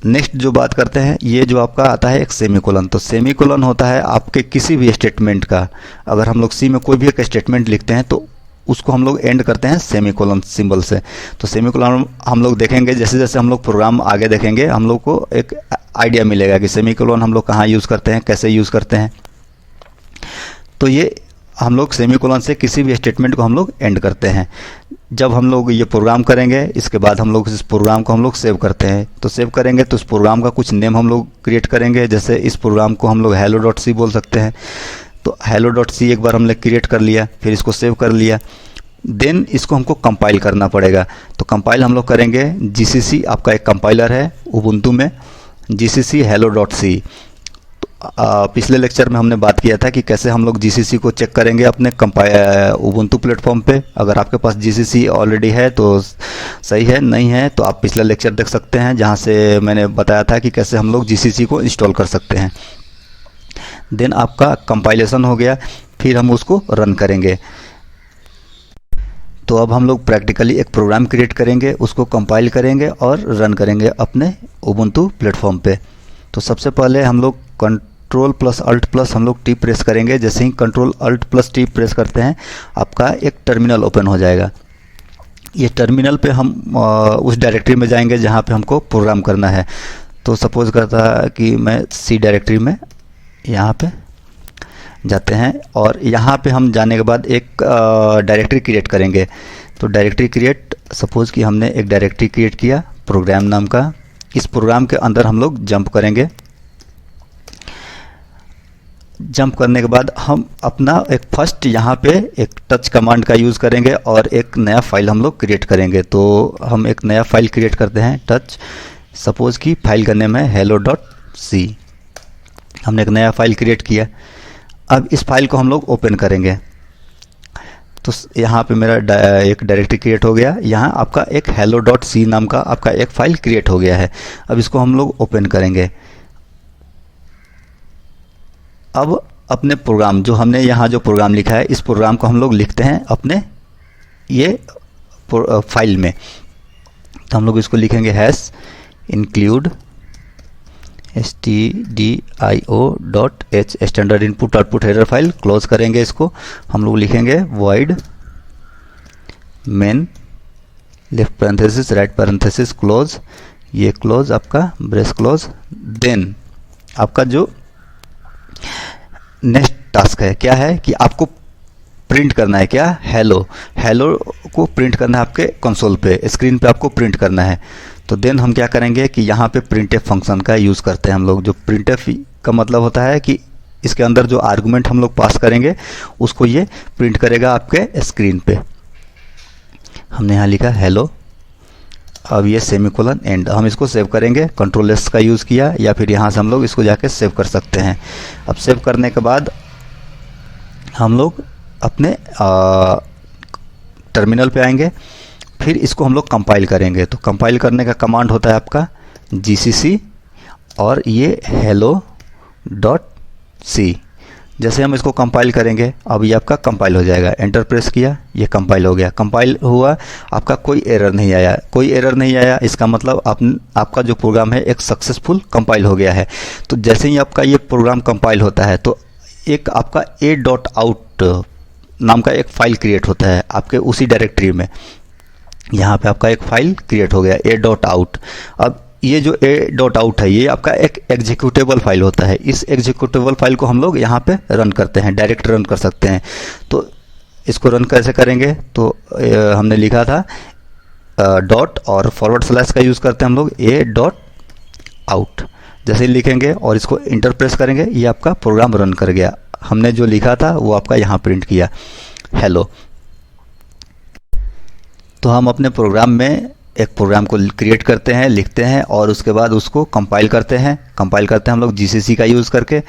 नेक्स्ट जो बात करते हैं, ये जो आपका आता है एक सेमीकोलन। तो सेमीकोलन होता है आपके किसी भी स्टेटमेंट का, अगर हम लोग सी में कोई भी एक स्टेटमेंट लिखते हैं तो उसको हम लोग एंड करते हैं सेमीकोलन सिंबल से। तो सेमीकोलन हम लोग देखेंगे, जैसे जैसे हम लोग प्रोग्राम आगे देखेंगे हम लोग को एक आइडिया मिलेगा कि सेमीकोलन हम लोग कहाँ यूज़ करते हैं, कैसे यूज़ करते हैं। तो ये हम लोग सेमीकोलन से किसी भी स्टेटमेंट को हम लोग एंड करते हैं। जब हम लोग ये प्रोग्राम करेंगे, इसके बाद हम लोग इस प्रोग्राम को हम लोग सेव करते हैं। तो सेव करेंगे तो उस प्रोग्राम का कुछ नेम हम लोग क्रिएट करेंगे। जैसे इस प्रोग्राम को हम लोग hello.c बोल सकते हैं। तो hello.c एक बार हमने क्रिएट कर लिया, फिर इसको सेव कर लिया, देन इसको हमको कंपाइल करना पड़ेगा। तो कंपाइल हम लोग करेंगे, GCC आपका एक कंपाइलर है उबुंटू में, GCC hello.c। पिछले लेक्चर में हमने बात किया था कि कैसे हम लोग GCC को चेक करेंगे अपने उबुंटू प्लेटफॉर्म पे। अगर आपके पास GCC ऑलरेडी है तो सही है, नहीं है तो आप पिछला लेक्चर देख सकते हैं, जहां से मैंने बताया था कि कैसे हम लोग GCC को इंस्टॉल कर सकते हैं। देन आपका कंपाइलेशन हो गया, फिर हम उसको रन करेंगे। तो अब हम लोग प्रैक्टिकली एक प्रोग्राम क्रिएट करेंगे, उसको कंपाइल करेंगे और रन करेंगे अपने उबुंटू प्लेटफॉर्म पे। तो सबसे पहले हम लोग Ctrl+Alt+ हम लोग टी प्रेस करेंगे। जैसे ही Ctrl+Alt+ टी प्रेस करते हैं आपका एक टर्मिनल ओपन हो जाएगा। ये टर्मिनल पे हम उस डायरेक्टरी में जाएंगे जहाँ पे हमको प्रोग्राम करना है। तो सपोज करता है कि मैं सी डायरेक्टरी में यहाँ पे जाते हैं, और यहाँ पे हम जाने के बाद एक डायरेक्टरी क्रिएट करेंगे। तो डायरेक्टरी क्रिएट, सपोज कि हमने एक डायरेक्टरी क्रिएट किया प्रोग्राम नाम का। इस प्रोग्राम के अंदर हम लोग जंप करेंगे। जंप करने के बाद हम अपना एक फर्स्ट यहाँ पे एक टच कमांड का यूज़ करेंगे और एक नया फाइल हम लोग क्रिएट करेंगे। तो हम एक नया फाइल क्रिएट करते हैं, टच, सपोज कि फाइल का नेम है hello.c। हमने एक नया फाइल क्रिएट किया। अब इस फाइल को हम लोग ओपन करेंगे। तो यहाँ पे मेरा एक डायरेक्टरी क्रिएट हो गया। यहाँ आपका एक hello.c नाम का आपका एक फाइल क्रिएट हो गया है। अब इसको हम लोग ओपन करेंगे। अब अपने प्रोग्राम जो हमने यहाँ जो प्रोग्राम लिखा है, इस प्रोग्राम को हम लोग लिखते हैं अपने ये फाइल में। तो हम लोग इसको लिखेंगे #include stdio.h standard input output header file. Close करेंगे इसको। हम लोग लिखेंगे void main left parenthesis right parenthesis close, ये क्लोज आपका ब्रेस क्लोज। देन आपका जो नेक्स्ट टास्क है क्या है कि आपको प्रिंट करना है क्या, हेलो को प्रिंट करना है आपके कंसोल पे, स्क्रीन पे आपको प्रिंट करना है। तो देन हम क्या करेंगे कि यहाँ पे प्रिंटफ फंक्शन का यूज़ करते हैं हम लोग। जो प्रिंटफ का मतलब होता है कि इसके अंदर जो आर्गुमेंट हम लोग पास करेंगे उसको ये प्रिंट करेगा आपके स्क्रीन पे। हमने यहाँ लिखा हेलो, अब ये सेमीकोलन एंड। हम इसको सेव करेंगे, Ctrl+S का यूज़ किया, या फिर यहाँ से हम लोग इसको जाके सेव कर सकते हैं। अब सेव करने के बाद हम लोग अपने टर्मिनल पे आएंगे, फिर इसको हम लोग कंपाइल करेंगे। तो कंपाइल करने का कमांड होता है आपका GCC और ये hello.c। जैसे हम इसको कंपाइल करेंगे, अब ये आपका कंपाइल हो जाएगा। एंटर प्रेस किया, ये कंपाइल हो गया। कंपाइल हुआ, आपका कोई एरर नहीं आया। कोई एरर नहीं आया इसका मतलब आपका जो प्रोग्राम है एक सक्सेसफुल कंपाइल हो गया है। तो जैसे ही आपका ये प्रोग्राम कंपाइल होता है तो एक आपका a.out नाम का एक फाइल क्रिएट होता है आपके उसी डायरेक्टरी में। यहाँ पे आपका एक फाइल क्रिएट हो गया a.out। अब ये जो a.out है ये आपका एक एग्जीक्यूटेबल फाइल होता है। इस एग्जीक्यूटेबल फाइल को हम लोग यहाँ पे रन करते हैं, डायरेक्ट रन कर सकते हैं। तो इसको रन कैसे करेंगे, तो हमने लिखा था डॉट और / का यूज़ करते हैं हम लोग a.out। जैसे ही लिखेंगे और इसको इंटर प्रेस करेंगे, ये आपका प्रोग्राम रन कर गया। हमने जो लिखा था वो आपका यहाँ प्रिंट किया हेलो। तो हम अपने प्रोग्राम में एक प्रोग्राम को क्रिएट करते हैं, लिखते हैं और उसके बाद उसको कंपाइल करते हैं। कंपाइल करते हैं हम लोग GCC का यूज़ करके।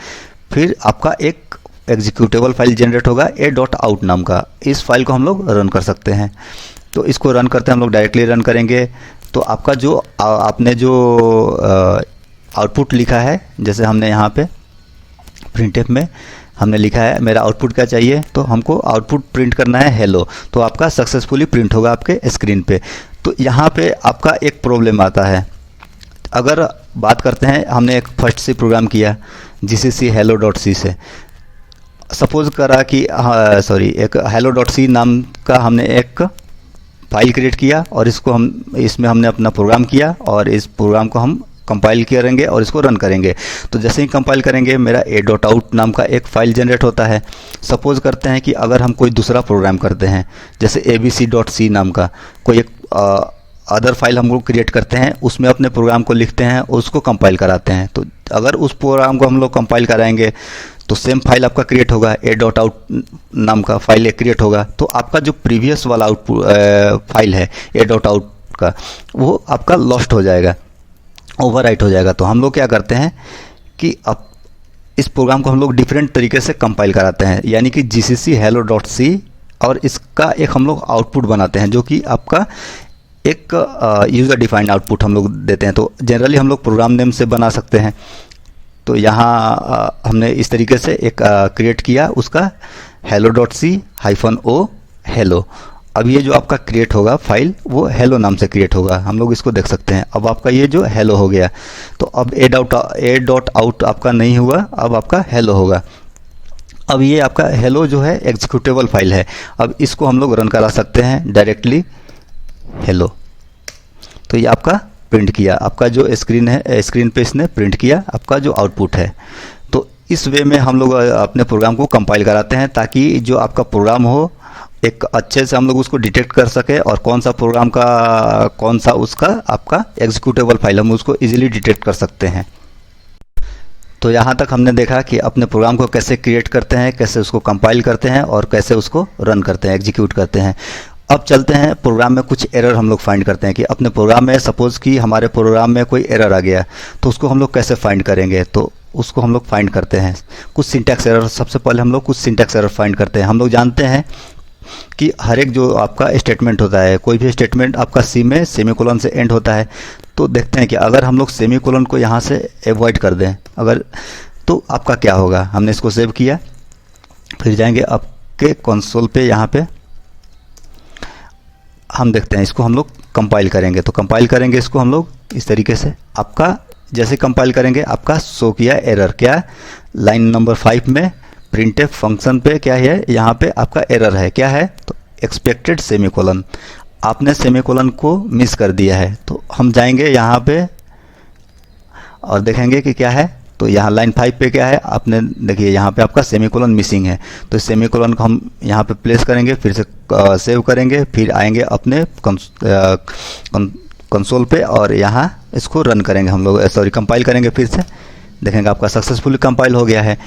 फिर आपका एक एग्जीक्यूटेबल फाइल जनरेट होगा a.out नाम का। इस फाइल को हम लोग रन कर सकते हैं। तो इसको रन करते हैं हम लोग, डायरेक्टली रन करेंगे। तो आपका जो आपने जो आउटपुट लिखा है, जैसे हमने यहाँ पे प्रिंटफ में हमने लिखा है मेरा आउटपुट क्या चाहिए, तो हमको आउटपुट प्रिंट करना है हेलो। तो आपका सक्सेसफुली प्रिंट होगा आपके स्क्रीन पे। तो यहाँ पे आपका एक प्रॉब्लम आता है, अगर बात करते हैं, हमने एक फर्स्ट सी प्रोग्राम किया जीसीसी hello.c से। सपोज करा कि एक hello.c नाम का हमने एक फाइल क्रिएट किया और इसमें हमने अपना प्रोग्राम किया और इस प्रोग्राम को हम कंपाइल करेंगे और इसको रन करेंगे। तो जैसे ही कंपाइल करेंगे मेरा a.out नाम का एक फ़ाइल जनरेट होता है। सपोज़ करते हैं कि अगर हम कोई दूसरा प्रोग्राम करते हैं, जैसे abc.c नाम का कोई एक अदर फाइल हम लोग क्रिएट करते हैं, उसमें अपने प्रोग्राम को लिखते हैं और उसको कंपाइल कराते हैं। तो अगर उस प्रोग्राम को हम लोग कंपाइल कराएंगे तो सेम फाइल आपका क्रिएट होगा, a.out नाम का फाइल एक क्रिएट होगा। तो आपका जो प्रीवियस वाला आउटपुट फाइल है a.out का, वो आपका लॉस्ट हो जाएगा, ओवरराइट हो जाएगा। तो हम लोग क्या करते हैं कि अब इस प्रोग्राम को हम लोग डिफरेंट तरीके से कंपाइल कराते हैं, यानी कि जीसीसी hello.c और इसका एक हम लोग आउटपुट बनाते हैं जो कि आपका एक यूज़र डिफाइंड आउटपुट हम लोग देते हैं। तो जनरली हम लोग प्रोग्राम नेम से बना सकते हैं। तो यहाँ हमने इस तरीके से एक क्रिएट किया उसका hello.c -o hello। अब ये जो आपका क्रिएट होगा फाइल वो हेलो नाम से क्रिएट होगा, हम लोग इसको देख सकते हैं। अब आपका ये जो हेलो हो गया, तो अब a.out आपका नहीं हुआ, अब आपका हेलो होगा। अब ये आपका हेलो जो है एग्जीक्यूटेबल फाइल है, अब इसको हम लोग रन करा सकते हैं डायरेक्टली हेलो। तो ये आपका प्रिंट किया, आपका जो स्क्रीन है, स्क्रीन पे इसने प्रिंट किया आपका जो आउटपुट है। तो इस वे में हम लोग अपने प्रोग्राम को कंपाइल कराते हैं ताकि जो आपका प्रोग्राम हो एक अच्छे से हम लोग उसको डिटेक्ट कर सके और कौन सा प्रोग्राम का कौन सा उसका आपका एग्जीक्यूटेबल फाइल हम उसको इजीली डिटेक्ट कर सकते हैं। तो यहाँ तक हमने देखा कि अपने प्रोग्राम को कैसे क्रिएट करते हैं, कैसे उसको कंपाइल करते हैं और कैसे उसको रन करते हैं, एग्जीक्यूट करते हैं। अब चलते हैं प्रोग्राम में कुछ एरर हम लोग फाइंड करते हैं कि अपने प्रोग्राम में सपोज़ कि हमारे प्रोग्राम में कोई एरर आ गया तो उसको हम लोग कैसे फाइंड करेंगे। तो उसको हम लोग फाइंड करते हैं कुछ सिंटैक्स एरर। सबसे पहले हम लोग कुछ सिंटैक्स एरर फाइंड करते हैं। हम लोग जानते हैं कि हर एक जो आपका स्टेटमेंट होता है, कोई भी स्टेटमेंट आपका सी में सेमीकोलन से एंड होता है। तो देखते हैं कि अगर हम लोग सेमीकोलन को यहाँ से एवॉइड कर दें अगर, तो आपका क्या होगा। हमने इसको सेव किया, फिर जाएंगे आपके कंसोल पे, यहाँ पे हम देखते हैं इसको हम लोग कंपाइल करेंगे। तो कंपाइल करेंगे इसको हम लोग इस तरीके से, आपका जैसे कंपाइल करेंगे आपका शो किया एरर, क्या लाइन नंबर 5 में प्रिंटफ फंक्शन पे क्या है, यहाँ पे आपका एरर है, क्या है तो एक्सपेक्टेड सेमीकोलन, आपने सेमीकोलन को मिस कर दिया है। तो हम जाएंगे यहाँ पे और देखेंगे कि क्या है। तो यहाँ लाइन 5 पे क्या है, आपने देखिए यहाँ पे आपका सेमीकोलन मिसिंग है। तो इस सेमीकोलन को हम यहाँ पे प्लेस करेंगे, फिर से सेव करेंगे, फिर आएंगे अपने कंसोल पे और यहाँ इसको रन करेंगे हम लोग, सॉरी कंपाइल करेंगे। फिर से देखेंगे आपका सक्सेसफुली कंपाइल हो गया है।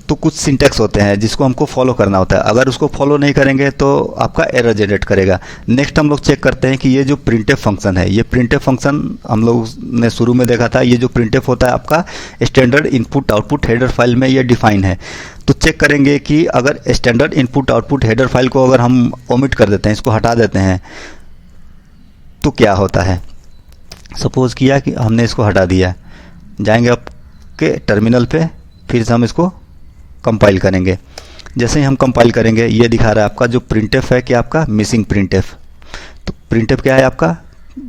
तो कुछ सिंटैक्स होते हैं जिसको हमको फॉलो करना होता है, अगर उसको फॉलो नहीं करेंगे तो आपका एरर जनरेट करेगा। नेक्स्ट हम लोग चेक करते हैं कि ये जो प्रिंटफ फंक्शन है, ये प्रिंटफ फंक्शन हम लोग ने शुरू में देखा था, ये जो प्रिंटफ होता है आपका standard input output header file में ये डिफाइन है। तो चेक करेंगे कि अगर standard input output header file को अगर हम ओमिट कर देते हैं, इसको हटा देते हैं, तो क्या होता है। सपोज़ किया कि हमने इसको हटा दिया, जाएंगे आपके टर्मिनल पे, फिर से हम इसको कंपाइल करेंगे। जैसे ही हम कंपाइल करेंगे ये दिखा रहा है आपका जो प्रिंटफ है कि आपका मिसिंग प्रिंटफ। तो प्रिंटफ क्या है आपका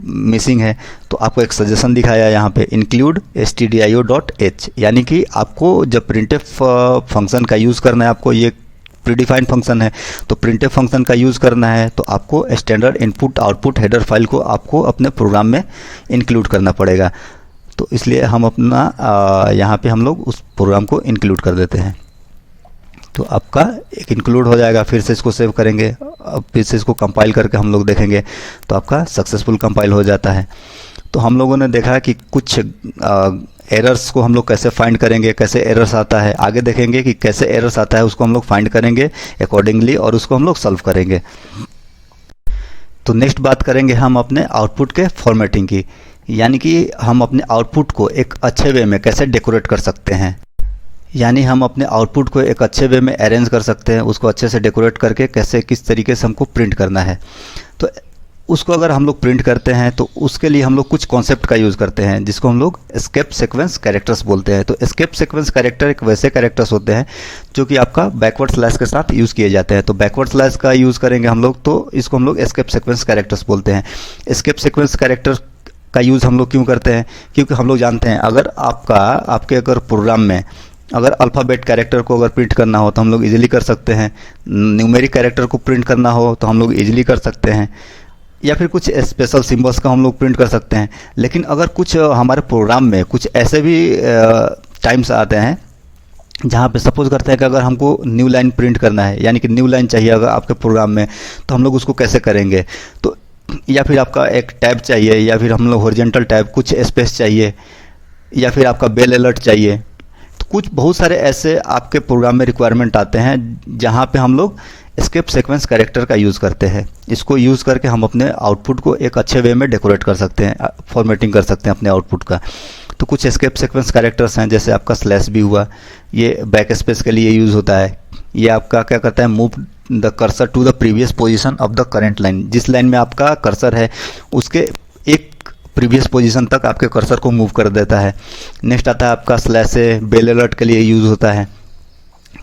मिसिंग है। तो आपको एक सजेशन दिखाया यहाँ पे इंक्लूड stdio.h, यानी कि आपको जब प्रिंटफ फंक्शन का यूज़ करना है, आपको ये प्रीडिफाइंड फंक्शन है तो प्रिंटफ फंक्शन का यूज़ करना है, तो आपको standard input output header file को आपको अपने प्रोग्राम में इंक्लूड करना पड़ेगा। तो इसलिए हम अपना यहाँ पे हम लोग उस प्रोग्राम को इंक्लूड कर देते हैं। तो आपका एक इंक्लूड हो जाएगा। फिर से इसको सेव करेंगे, अब फिर से इसको कंपाइल करके हम लोग देखेंगे तो आपका सक्सेसफुल कंपाइल हो जाता है। तो हम लोगों ने देखा कि कुछ एरर्स को हम लोग कैसे फाइंड करेंगे, कैसे एरर्स आता है, आगे देखेंगे कि कैसे एरर्स आता है उसको हम लोग फाइंड करेंगे अकॉर्डिंगली और उसको हम लोग सॉल्व करेंगे। तो नेक्स्ट बात करेंगे हम अपने आउटपुट के फॉर्मेटिंग की, यानी कि हम अपने आउटपुट को एक अच्छे वे में कैसे डेकोरेट कर सकते हैं, यानी हम अपने आउटपुट को एक अच्छे वे में अरेंज कर सकते हैं, उसको अच्छे से डेकोरेट करके कैसे किस तरीके से हमको प्रिंट करना है। तो उसको अगर हम लोग प्रिंट करते हैं तो उसके लिए हम लोग कुछ कॉन्सेप्ट का यूज़ करते हैं जिसको हम लोग एस्केप सीक्वेंस कैरेक्टर्स बोलते हैं। तो एस्केप सीक्वेंस कैरेक्टर एक वैसे कैरेक्टर्स होते हैं जो कि आपका बैकवर्ड स्लैश के साथ यूज़ किए जाते हैं। तो बैकवर्ड स्लैश का यूज़ करेंगे हम लोग, तो इसको हम लोग एस्केप सीक्वेंस कैरेक्टर्स बोलते हैं। एस्केप सीक्वेंस कैरेक्टर का यूज़ हम लोग क्यों करते हैं? क्योंकि हम लोग जानते हैं अगर आपके अगर प्रोग्राम में अगर अल्फ़ाबेट कैरेक्टर को अगर प्रिंट करना हो तो हम लोग इजीली कर सकते हैं, न्यूमेरिक कैरेक्टर को प्रिंट करना हो तो हम लोग इजीली कर सकते हैं, या फिर कुछ स्पेशल सिंबल्स का हम लोग प्रिंट कर सकते हैं। लेकिन अगर कुछ हमारे प्रोग्राम में कुछ ऐसे भी टाइम्स आते हैं जहाँ पे सपोज करते हैं कि अगर हमको न्यू लाइन प्रिंट करना है, यानी कि न्यू लाइन चाहिए अगर आपके प्रोग्राम में, तो हम लोग उसको कैसे करेंगे? तो या फिर आपका एक टैब चाहिए, या फिर हम लोग हॉरिजॉन्टल टैब, कुछ स्पेस चाहिए, या फिर आपका बेल अलर्ट चाहिए। तो कुछ बहुत सारे ऐसे आपके प्रोग्राम में रिक्वायरमेंट आते हैं जहाँ पे हम लोग एस्केप सीक्वेंस कैरेक्टर का यूज़ करते हैं। इसको यूज़ करके हम अपने आउटपुट को एक अच्छे वे में डेकोरेट कर सकते हैं, फॉर्मेटिंग कर सकते हैं अपने आउटपुट का। तो कुछ एस्केप सीक्वेंस कैरेक्टर्स हैं, जैसे आपका स्लैश भी हुआ, ये बैक स्पेस के लिए यूज़ होता है। ये आपका क्या करता है, move the cursor to the previous position of the current line. जिस लाइन में आपका कर्सर है उसके एक प्रीवियस पोजीशन तक आपके कर्सर को मूव कर देता है। नेक्स्ट आता है आपका स्लैश ए, बेल अलर्ट के लिए यूज़ होता है।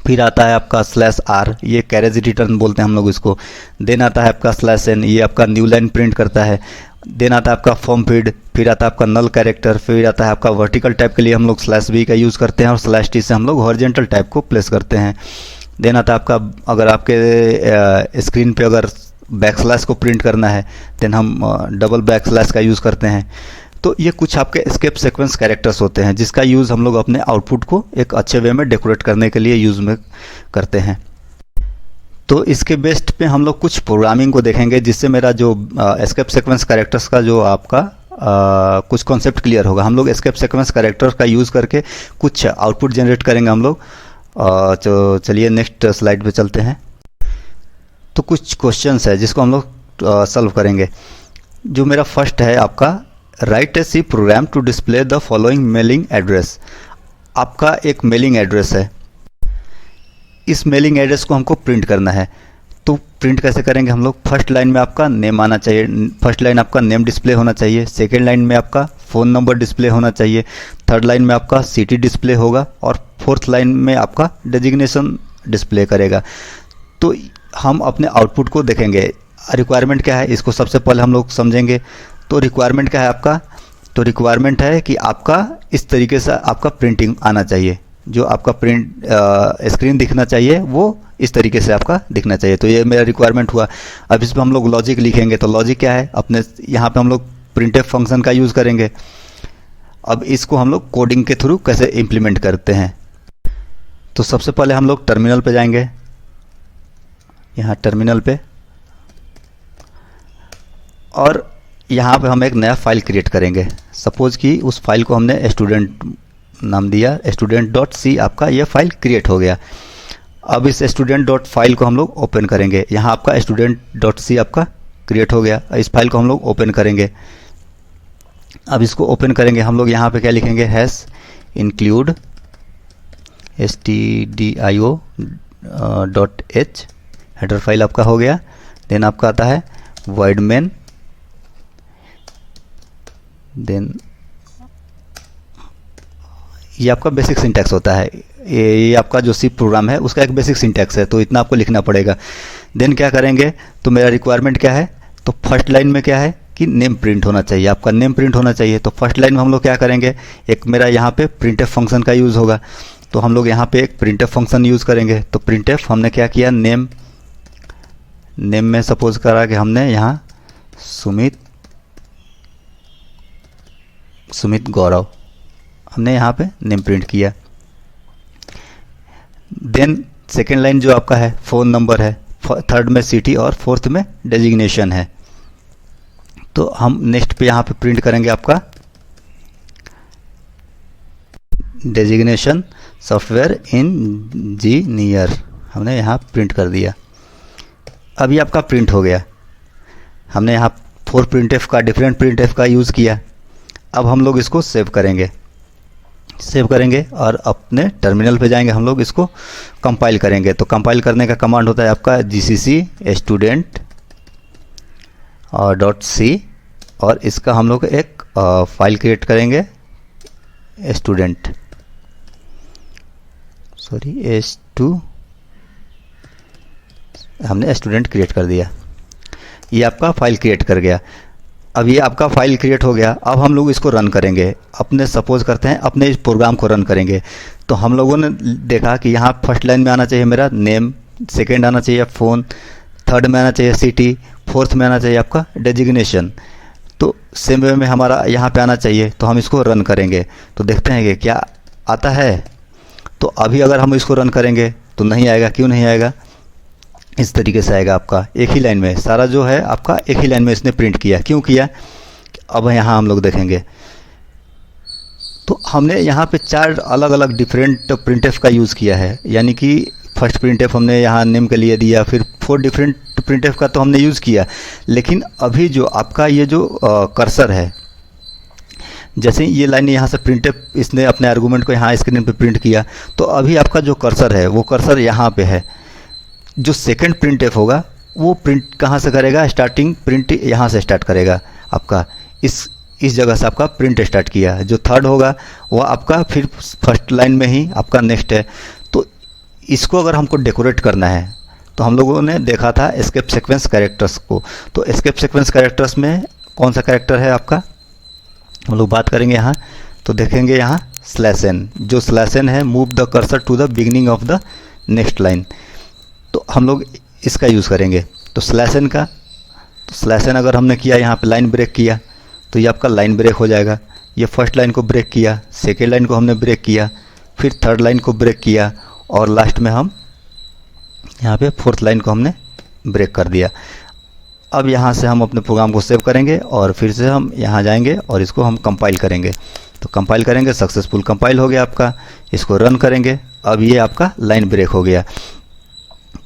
फिर आता है आपका स्लैश आर, ये कैरेज रिटर्न बोलते हैं हम लोग इसको। देन आता है आपका स्लैश एन, ये आपका न्यू लाइन प्रिंट करता है। देन आता है आपका फॉर्म फीड, फिर आता है आपका नल कैरेक्टर, फिर आता है आपका वर्टिकल टाइप के लिए हम लोग स्लैश बी का यूज़ करते हैं, और स्लैश टी से हम लोग हॉरिजॉन्टल टाइप को प्लेस करते हैं। देन आता है आपका, अगर आपके स्क्रीन पे अगर बैक स्लैश को प्रिंट करना है देन हम डबल बैक स्लैश का यूज़ करते हैं। तो ये कुछ आपके एस्केप सीक्वेंस कैरेक्टर्स होते हैं जिसका यूज़ हम लोग अपने आउटपुट को एक अच्छे वे में डेकोरेट करने के लिए यूज़ में करते हैं। तो इसके बेस्ड पे हम लोग कुछ प्रोग्रामिंग को देखेंगे जिससे मेरा जो एस्केप सीक्वेंस कैरेक्टर्स का जो आपका कुछ कॉन्सेप्ट क्लियर होगा। हम लोग एस्केप सीक्वेंस कैरेक्टर्स का यूज़ करके कुछ आउटपुट जनरेट करेंगे हम लोग। तो चलिए नेक्स्ट स्लाइड पे चलते हैं। तो कुछ क्वेश्चंस है जिसको हम लोग सॉल्व करेंगे। जो मेरा फर्स्ट है आपका, write a C program to display the following mailing address. आपका एक मेलिंग एड्रेस है, इस मेलिंग एड्रेस को हमको प्रिंट करना है। तो प्रिंट कैसे करेंगे हम लोग? फर्स्ट लाइन में आपका नेम आना चाहिए, फर्स्ट लाइन आपका नेम डिस्प्ले होना चाहिए। सेकेंड लाइन में आपका फ़ोन नंबर डिस्प्ले होना चाहिए। थर्ड लाइन में आपका सिटी डिस्प्ले होगा, और फोर्थ लाइन में आपका डेजिग्नेशन डिस्प्ले करेगा। तो हम अपने आउटपुट को देखेंगे। रिक्वायरमेंट क्या है इसको सबसे पहले हम लोग समझेंगे। तो रिक्वायरमेंट क्या है आपका? तो रिक्वायरमेंट है कि आपका इस तरीके से आपका प्रिंटिंग आना चाहिए, जो आपका प्रिंट स्क्रीन दिखना चाहिए वो इस तरीके से आपका दिखना चाहिए। तो ये मेरा रिक्वायरमेंट हुआ। अब इस पर हम लोग लॉजिक लिखेंगे। तो लॉजिक क्या है? अपने यहाँ पे हम लोग प्रिंटफ फंक्शन का यूज़ करेंगे। अब इसको हम लोग कोडिंग के थ्रू कैसे इम्प्लीमेंट करते हैं। तो सबसे पहले हम लोग टर्मिनल पे जाएंगे, यहाँ टर्मिनल पे, और यहाँ पे हम एक नया फाइल क्रिएट करेंगे। सपोज कि उस फाइल को हमने स्टूडेंट नाम दिया, student.c आपका ये फाइल क्रिएट हो गया। अब इस student.फाइल को हम लोग ओपन करेंगे। यहाँ आपका student.c आपका क्रिएट हो गया। इस फाइल को हम लोग ओपन करेंगे। अब इसको ओपन करेंगे हम लोग, यहाँ पे क्या लिखेंगे, hash include stdio.h, header file आपका हो गया। देन आपका आता है void main, देन ये आपका बेसिक सिंटैक्स होता है। ये आपका जो सी प्रोग्राम है उसका एक बेसिक सिंटैक्स है, तो इतना आपको लिखना पड़ेगा। देन क्या करेंगे, तो मेरा रिक्वायरमेंट क्या है, तो फर्स्ट लाइन में क्या है कि नेम प्रिंट होना चाहिए, आपका नेम प्रिंट होना चाहिए। तो फर्स्ट लाइन में हम लोग क्या करेंगे, एक मेरा यहाँ पे प्रिंटफ फंक्शन का यूज़ होगा। तो हम लोग यहाँ पे एक प्रिंटफ फंक्शन यूज़ करेंगे। तो प्रिंटफ हमने क्या किया, नेम में सपोज करा कि हमने यहाँ सुमित गौरव हमने यहाँ पे नेम प्रिंट किया। देन सेकेंड लाइन जो आपका है फ़ोन नंबर है, थर्ड में सिटी और फोर्थ में डेजिग्नेशन है। तो हम नेक्स्ट पे यहाँ पे प्रिंट करेंगे आपका डेजिग्नेशन सॉफ्टवेयर इंजीनियर, हमने यहाँ प्रिंट कर दिया। अभी आपका प्रिंट हो गया। हमने यहाँ 4 प्रिंटफ का डिफरेंट प्रिंटफ का यूज़ किया। अब हम लोग इसको सेव करेंगे और अपने टर्मिनल पे जाएंगे, हम लोग इसको कंपाइल करेंगे। तो कंपाइल करने का कमांड होता है आपका gcc student और .c, और इसका हम लोग एक फाइल क्रिएट करेंगे हमने स्टूडेंट क्रिएट कर दिया। ये आपका फाइल क्रिएट कर गया। अब ये आपका फाइल क्रिएट हो गया। अब हम लोग इसको रन करेंगे, अपने सपोज करते हैं अपने इस प्रोग्राम को रन करेंगे। तो हम लोगों ने देखा कि यहाँ फर्स्ट लाइन में आना चाहिए मेरा नेम, सेकेंड आना चाहिए फ़ोन, थर्ड में आना चाहिए सिटी, फोर्थ में आना चाहिए आपका डेजिग्नेशन। तो सेम वे में हमारा यहाँ पे आना चाहिए। तो हम इसको रन करेंगे तो देखते हैं कि क्या आता है। तो अभी अगर हम इसको रन करेंगे तो नहीं आएगा। क्यों नहीं आएगा? इस तरीके से आएगा आपका एक ही लाइन में, सारा जो है आपका एक ही लाइन में इसने प्रिंट किया। क्यों किया? अब यहाँ हम लोग देखेंगे तो हमने यहाँ पे 4 अलग अलग डिफरेंट प्रिंटफ का यूज़ किया है। यानी कि फर्स्ट प्रिंटफ हमने यहाँ नेम के लिए दिया, फिर 4 डिफरेंट प्रिंटफ का तो हमने यूज़ किया। लेकिन अभी जो आपका ये जो कर्सर है, जैसे ये लाइन यहाँ से प्रिंटफ इसने अपने आर्गूमेंट को यहाँ स्क्रीन पे प्रिंट किया, तो अभी आपका जो कर्सर है वो कर्सर यहाँ पे है। जो सेकंड प्रिंटफ होगा वो प्रिंट कहाँ से करेगा? स्टार्टिंग प्रिंट यहाँ से स्टार्ट करेगा आपका, इस जगह से आपका प्रिंट स्टार्ट किया। जो थर्ड होगा वो आपका फिर फर्स्ट लाइन में ही आपका नेक्स्ट है। तो इसको अगर हमको डेकोरेट करना है तो हम लोगों ने देखा था एस्केप सीक्वेंस कैरेक्टर्स को। तो एस्केप सीक्वेंस कैरेक्टर्स में कौन सा कैरेक्टर है आपका, हम लोग बात करेंगे यहाँ। तो देखेंगे यहाँ /n, जो /n है move the cursor to the beginning of the next line. तो हम लोग इसका यूज़ करेंगे। तो /n का, तो /n अगर हमने किया यहाँ पे लाइन ब्रेक किया तो ये आपका लाइन ब्रेक हो जाएगा। ये फर्स्ट लाइन को ब्रेक किया, सेकेंड लाइन को हमने ब्रेक किया, फिर थर्ड लाइन को ब्रेक किया और लास्ट में हम यहाँ पे फोर्थ लाइन को हमने ब्रेक कर दिया। अब यहाँ से हम अपने प्रोग्राम को सेव करेंगे और फिर से हम यहाँ जाएंगे और इसको हम कंपाइल करेंगे। तो कंपाइल करेंगे, सक्सेसफुल कंपाइल हो गया आपका। इसको रन करेंगे, अब ये आपका लाइन ब्रेक हो गया।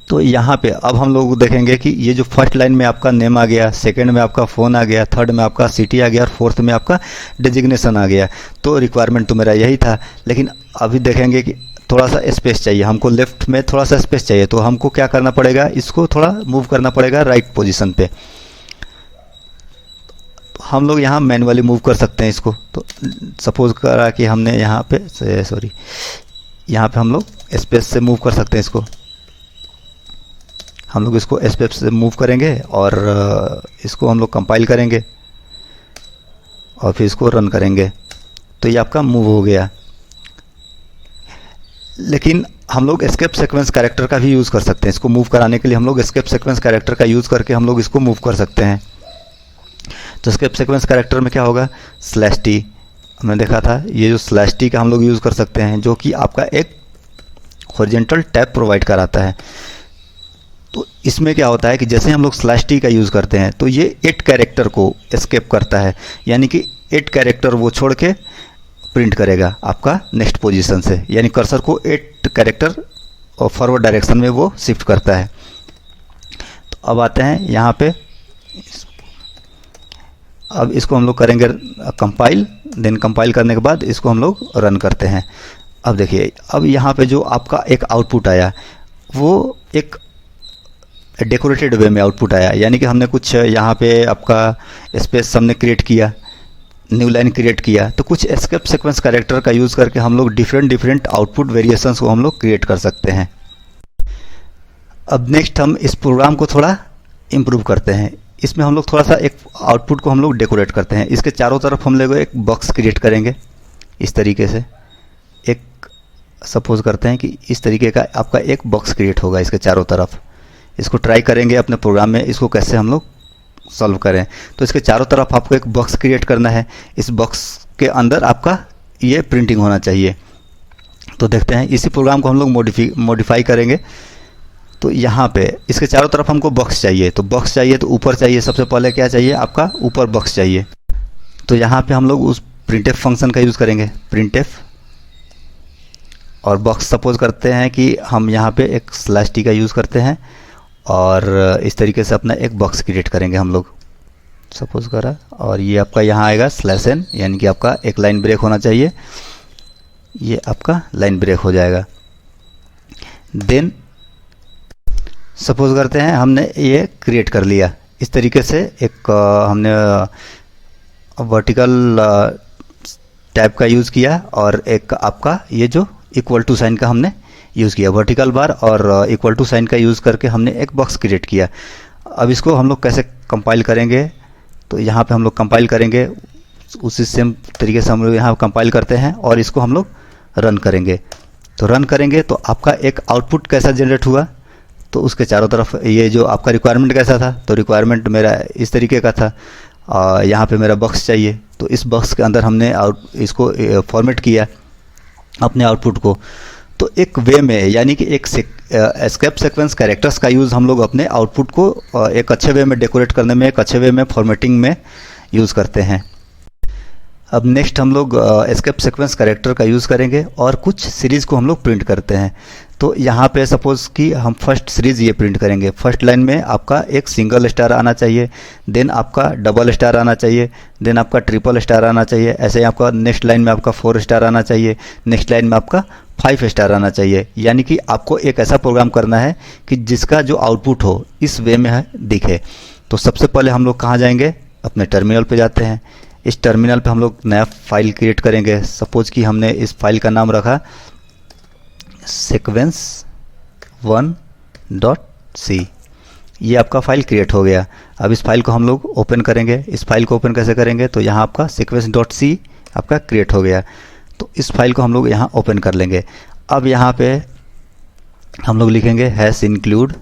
तो यहाँ पे अब हम लोग देखेंगे कि ये जो फर्स्ट लाइन में आपका नेम आ गया, सेकंड में आपका फ़ोन आ गया, थर्ड में आपका सिटी आ गया और फोर्थ में आपका डेजिग्नेशन आ गया। तो रिक्वायरमेंट तो मेरा यही था, लेकिन अभी देखेंगे कि थोड़ा सा स्पेस चाहिए हमको, लेफ्ट में थोड़ा सा स्पेस चाहिए। तो हमको क्या करना पड़ेगा, इसको थोड़ा मूव करना पड़ेगा राइट पोजीशन पे। तो हम लोग यहाँ मैनुअली मूव कर सकते हैं इसको। तो सपोज करा कि हमने यहाँ पे यहाँ पे हम लोग स्पेस से मूव कर सकते हैं इसको। हम लोग इसको स्पेस से मूव करेंगे और इसको हम लोग कंपाइल करेंगे और फिर इसको रन करेंगे। तो ये आपका मूव हो गया। लेकिन हम लोग एस्केप सीक्वेंस कैरेक्टर का भी यूज़ कर सकते हैं। इसको मूव कराने के लिए हम लोग एस्केप सीक्वेंस कैरेक्टर का यूज़ करके हम लोग इसको मूव कर सकते हैं। तो एस्केप सीक्वेंस कैरेक्टर में क्या होगा, /t हमने देखा था। ये जो /t का हम लोग यूज़ कर सकते हैं, जो कि आपका एक हॉरिजॉन्टल टैब प्रोवाइड कराता है। तो इसमें क्या होता है कि जैसे हम लोग /t का यूज़ करते हैं तो ये 8 कैरेक्टर को एस्केप करता है। यानी कि 8 कैरेक्टर वो छोड़ के प्रिंट करेगा आपका नेक्स्ट पोजीशन से। यानी कर्सर को 8 कैरेक्टर और फॉरवर्ड डायरेक्शन में वो शिफ्ट करता है। तो अब आते हैं यहाँ पे, अब इसको हम लोग करेंगे कंपाइल। देन कंपाइल करने के बाद इसको हम लोग रन करते हैं। अब देखिए, अब यहाँ पे जो आपका एक आउटपुट आया वो एक डेकोरेटेड वे में आउटपुट आया। यानी कि हमने कुछ यहाँ पे आपका स्पेस हमने क्रिएट किया, न्यू लाइन क्रिएट किया। तो कुछ एस्केप सीक्वेंस कैरेक्टर का यूज़ करके हम लोग डिफरेंट आउटपुट वेरिएशंस को हम लोग क्रिएट कर सकते हैं। अब नेक्स्ट हम इस प्रोग्राम को थोड़ा इम्प्रूव करते हैं। इसमें हम लोग थोड़ा सा एक आउटपुट को हम लोग डेकोरेट करते हैं। इसके चारों तरफ हम लोग एक बॉक्स क्रिएट करेंगे इस तरीके से। एक सपोज करते हैं कि इस तरीके का आपका एक बॉक्स क्रिएट होगा इसके चारों तरफ। इसको ट्राई करेंगे अपने प्रोग्राम में, इसको कैसे हम लोग सॉल्व करें। तो इसके चारों तरफ आपको एक बॉक्स क्रिएट करना है। इस बॉक्स के अंदर आपका ये प्रिंटिंग होना चाहिए। तो देखते हैं, इसी प्रोग्राम को हम लोग मॉडिफाई करेंगे। तो यहाँ पे इसके चारों तरफ हमको बॉक्स चाहिए। तो बॉक्स चाहिए तो ऊपर चाहिए, सबसे पहले क्या चाहिए आपका, ऊपर बॉक्स चाहिए। तो यहाँ पे हम लोग उस प्रिंटफ फंक्शन का यूज़ करेंगे, प्रिंटफ और बॉक्स। सपोज करते हैं कि हम यहाँ पे एक /t का यूज़ करते हैं और इस तरीके से अपना एक बॉक्स क्रिएट करेंगे हम लोग, सपोज करा। और ये आपका यहाँ आएगा /n, यानी कि आपका एक लाइन ब्रेक होना चाहिए। ये आपका लाइन ब्रेक हो जाएगा। देन सपोज करते हैं हमने ये क्रिएट कर लिया इस तरीके से। एक हमने वर्टिकल टैब का यूज़ किया और एक आपका ये जो इक्वल टू साइन का हमने यूज़ किया, वर्टिकल बार और इक्वल टू साइन का यूज़ करके हमने एक बॉक्स क्रिएट किया। अब इसको हम लोग कैसे कंपाइल करेंगे, तो यहाँ पे हम लोग कंपाइल करेंगे, उसी सेम तरीके से हम लोग यहाँ कंपाइल करते हैं और इसको हम लोग रन करेंगे। तो रन करेंगे तो आपका एक आउटपुट कैसा जनरेट हुआ, तो उसके चारों तरफ ये जो आपका रिक्वायरमेंट कैसा था, तो रिक्वायरमेंट मेरा इस तरीके का था। यहाँ पे मेरा बॉक्स चाहिए, तो इस बॉक्स के अंदर हमने इसको फॉर्मेट किया अपने आउटपुट को। तो एक वे में, यानी कि एक एस्केप सीक्वेंस कैरेक्टर्स का यूज़ हम लोग अपने आउटपुट को एक अच्छे वे में डेकोरेट करने में, एक अच्छे वे में फॉर्मेटिंग में यूज़ करते हैं। अब नेक्स्ट हम लोग एस्केप सीक्वेंस कैरेक्टर का यूज़ करेंगे और कुछ सीरीज़ को हम लोग प्रिंट करते हैं। तो यहाँ पे सपोज़ कि हम फर्स्ट सीरीज़ ये प्रिंट करेंगे। फर्स्ट लाइन में आपका एक सिंगल स्टार आना चाहिए, देन आपका डबल स्टार आना चाहिए, देन आपका ट्रिपल स्टार आना चाहिए। ऐसे ही आपका नेक्स्ट लाइन में आपका 4 स्टार आना चाहिए, नेक्स्ट लाइन में आपका 5 स्टार आना चाहिए। यानी कि आपको एक ऐसा प्रोग्राम करना है कि जिसका जो आउटपुट हो इस वे में दिखे। तो सबसे पहले हम लोग कहाँ जाएंगे, अपने टर्मिनल पे जाते हैं। इस टर्मिनल पे हम लोग नया फाइल क्रिएट करेंगे। सपोज कि हमने इस फाइल का नाम रखा sequence1.c। ये आपका फाइल क्रिएट हो गया। अब इस फाइल को हम लोग ओपन करेंगे। इस फाइल को ओपन कैसे करेंगे, तो यहाँ आपका sequence.c आपका क्रिएट हो गया। तो इस फाइल को हम लोग यहाँ ओपन कर लेंगे। अब यहाँ पे हम लोग लिखेंगे #include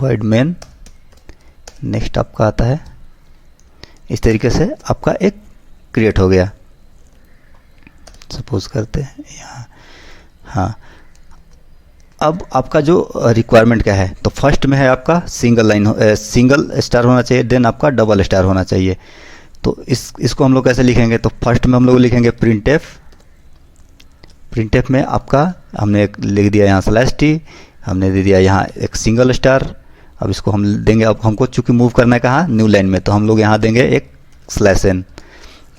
void main। नेक्स्ट आपका आता है, इस तरीके से आपका एक क्रिएट हो गया। सपोज करते हैं यहाँ, हाँ। अब आपका जो रिक्वायरमेंट क्या है, तो फर्स्ट में है आपका सिंगल स्टार होना चाहिए, देन आपका डबल स्टार होना चाहिए। तो इसको हम लोग कैसे लिखेंगे, तो फर्स्ट में हम लोग लिखेंगे प्रिंटफ में आपका हमने एक लिख दिया यहाँ /t, हमने दे दिया यहाँ एक सिंगल स्टार। अब इसको हम देंगे, अब हमको चूंकि मूव करना है कहाँ, न्यू लाइन में, तो हम लोग यहाँ देंगे एक /n।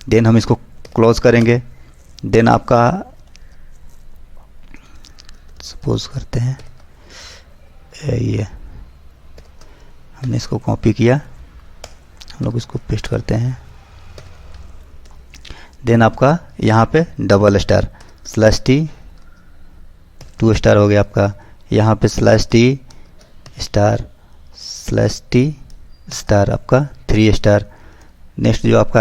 देन हम इसको क्लोज करेंगे। देन आपका सपोज करते हैं ये हमने इसको कॉपी किया, हम लोग इसको पेस्ट करते हैं। देन आपका यहाँ पे डबल स्टार /t 2 स्टार हो गया आपका। यहाँ पे /t स्टार /t स्टार आपका 3 स्टार। नेक्स्ट जो आपका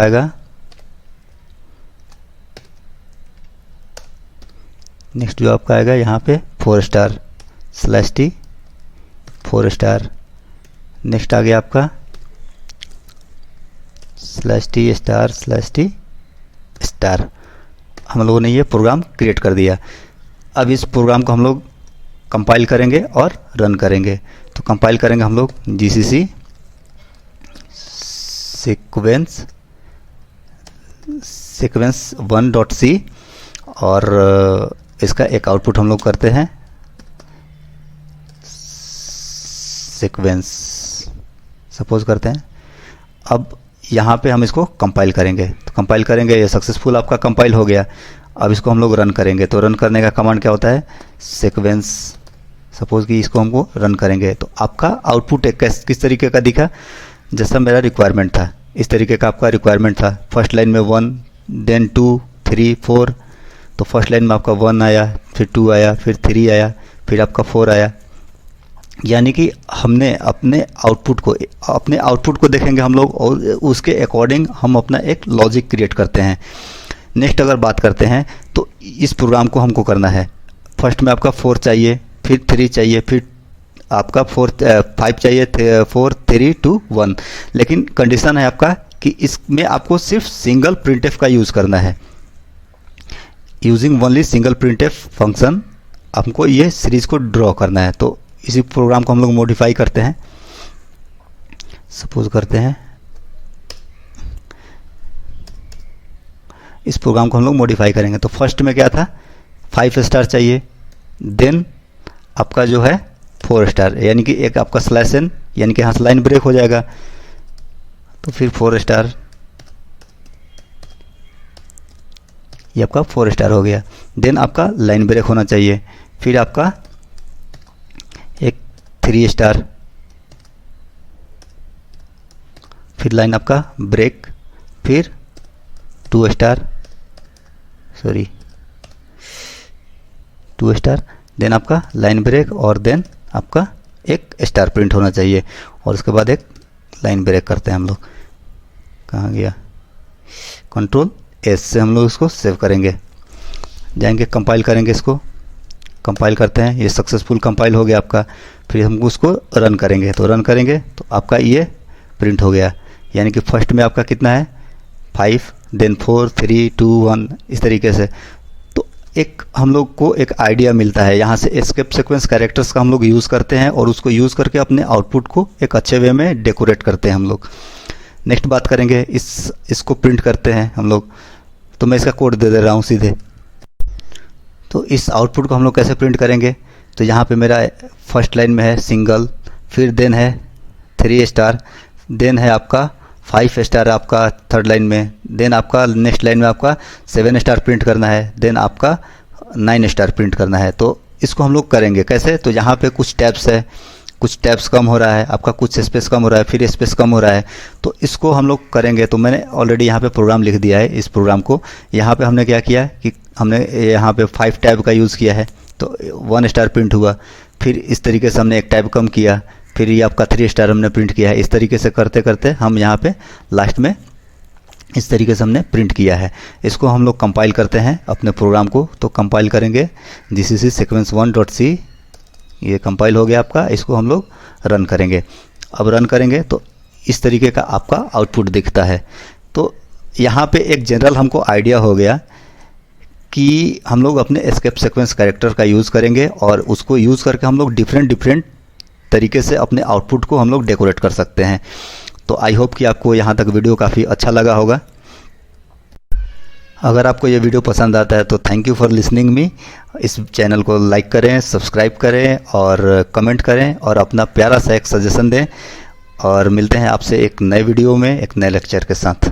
आएगा, यहाँ पे 4 स्टार /t 4 स्टार। नेक्स्ट आ गया आपका /t स्टार /t स्टार। हम लोगों ने ये प्रोग्राम क्रिएट कर दिया। अब इस प्रोग्राम को हम लोग कंपाइल करेंगे और रन करेंगे। तो कंपाइल करेंगे हम लोग gcc sequence1.c और इसका एक आउटपुट हम लोग करते हैं सीक्वेंस, सपोज करते हैं। अब यहाँ पे हम इसको कंपाइल करेंगे। तो कंपाइल करेंगे, ये सक्सेसफुल आपका कंपाइल हो गया। अब इसको हम लोग रन करेंगे। तो रन करने का कमांड क्या होता है, सीक्वेंस। सपोज कि इसको हमको रन करेंगे तो आपका आउटपुट एक किस तरीके का दिखा, जैसा मेरा रिक्वायरमेंट था इस तरीके का आपका रिक्वायरमेंट था। फर्स्ट लाइन में 1, देन 2, 3, 4। तो फर्स्ट लाइन में आपका 1 आया, फिर 2 आया, फिर 3 आया, फिर आपका 4 आया। यानी कि हमने अपने आउटपुट को देखेंगे हम लोग और उसके अकॉर्डिंग हम अपना एक लॉजिक क्रिएट करते हैं। नेक्स्ट अगर बात करते हैं तो इस प्रोग्राम को हमको करना है, फर्स्ट में आपका 4 चाहिए, फिर 3 चाहिए, फिर आपका 5 चाहिए, 4, 3, 2, 1। लेकिन कंडीशन है आपका कि इसमें आपको सिर्फ सिंगल प्रिंटफ का यूज़ करना है। Using only single printf function हमको ये सीरीज को ड्रॉ करना है। तो इसी प्रोग्राम को हम लोग मॉडिफाई करते हैं। सपोज करते हैं इस प्रोग्राम को हम लोग मॉडिफाई करेंगे। तो फर्स्ट में क्या था, 5 स्टार चाहिए, देन आपका जो है 4 स्टार, यानी कि एक आपका /n, यानी कि यहाँ से लाइन ब्रेक हो जाएगा। तो फिर 4 स्टार, ये आपका 4 स्टार हो गया। देन आपका लाइन ब्रेक होना चाहिए, फिर आपका एक 3 स्टार, फिर लाइन आपका ब्रेक, फिर 2 स्टार, सॉरी 2 स्टार, देन आपका लाइन ब्रेक और देन आपका एक स्टार प्रिंट होना चाहिए, और उसके बाद एक लाइन ब्रेक करते हैं हम लोग। कहाँ गया, कंट्रोल एस से हम लोग इसको सेव करेंगे, जाएंगे कंपाइल करेंगे, इसको कंपाइल करते हैं, ये सक्सेसफुल कंपाइल हो गया आपका। फिर हम उसको रन करेंगे, तो रन करेंगे तो आपका ये प्रिंट हो गया, यानी कि फर्स्ट में आपका कितना है 5, देन 4 3 2 1 इस तरीके से। तो एक हम लोग को एक आइडिया मिलता है, यहाँ से एस्केप सीक्वेंस कैरेक्टर्स का हम लोग यूज़ करते हैं और उसको यूज़ करके अपने आउटपुट को एक अच्छे वे में डेकोरेट करते हैं हम लोग। नेक्स्ट बात करेंगे, इसको प्रिंट करते हैं हम लोग, तो मैं इसका कोड दे दे रहा हूँ सीधे। तो इस आउटपुट को हम लोग कैसे प्रिंट करेंगे, तो यहाँ पे मेरा फर्स्ट लाइन में है सिंगल, फिर देन है 3 स्टार, देन है आपका 5 स्टार आपका थर्ड लाइन में, देन आपका नेक्स्ट लाइन में आपका 7 स्टार प्रिंट करना है, देन आपका 9 स्टार प्रिंट करना है। तो इसको हम लोग करेंगे कैसे, तो यहाँ पे कुछ टैब्स है, कुछ टैब्स कम हो रहा है आपका, कुछ स्पेस कम हो रहा है, फिर स्पेस कम हो रहा है, तो इसको हम लोग करेंगे। तो मैंने ऑलरेडी यहाँ पे प्रोग्राम लिख दिया है, इस प्रोग्राम को यहाँ पे हमने क्या किया कि हमने यहाँ पे 5 टैब का यूज़ किया है, तो 1 स्टार प्रिंट हुआ, फिर इस तरीके से हमने एक टैब कम किया, फिर ये आपका 3 स्टार हमने प्रिंट किया है। इस तरीके से करते करते हम यहाँ पे लास्ट में इस तरीके से हमने प्रिंट किया है। इसको हम लोग कंपाइल करते हैं अपने प्रोग्राम को, तो कंपाइल करेंगे gcc sequence1.c, ये कंपाइल हो गया आपका। इसको हम लोग रन करेंगे, अब रन करेंगे तो इस तरीके का आपका आउटपुट दिखता है। तो यहाँ पे एक जनरल हमको आइडिया हो गया कि हम लोग अपने एस्केप सीक्वेंस कैरेक्टर का यूज़ करेंगे और उसको यूज़ करके हम लोग डिफरेंट तरीके से अपने आउटपुट को हम लोग डेकोरेट कर सकते हैं। तो आई होप कि आपको यहाँ तक वीडियो काफ़ी अच्छा लगा होगा। अगर आपको ये वीडियो पसंद आता है तो thank you for listening me. इस चैनल को लाइक करें, सब्सक्राइब करें और कमेंट करें और अपना प्यारा सा एक सजेशन दें, और मिलते हैं आपसे एक नए वीडियो में एक नए लेक्चर के साथ।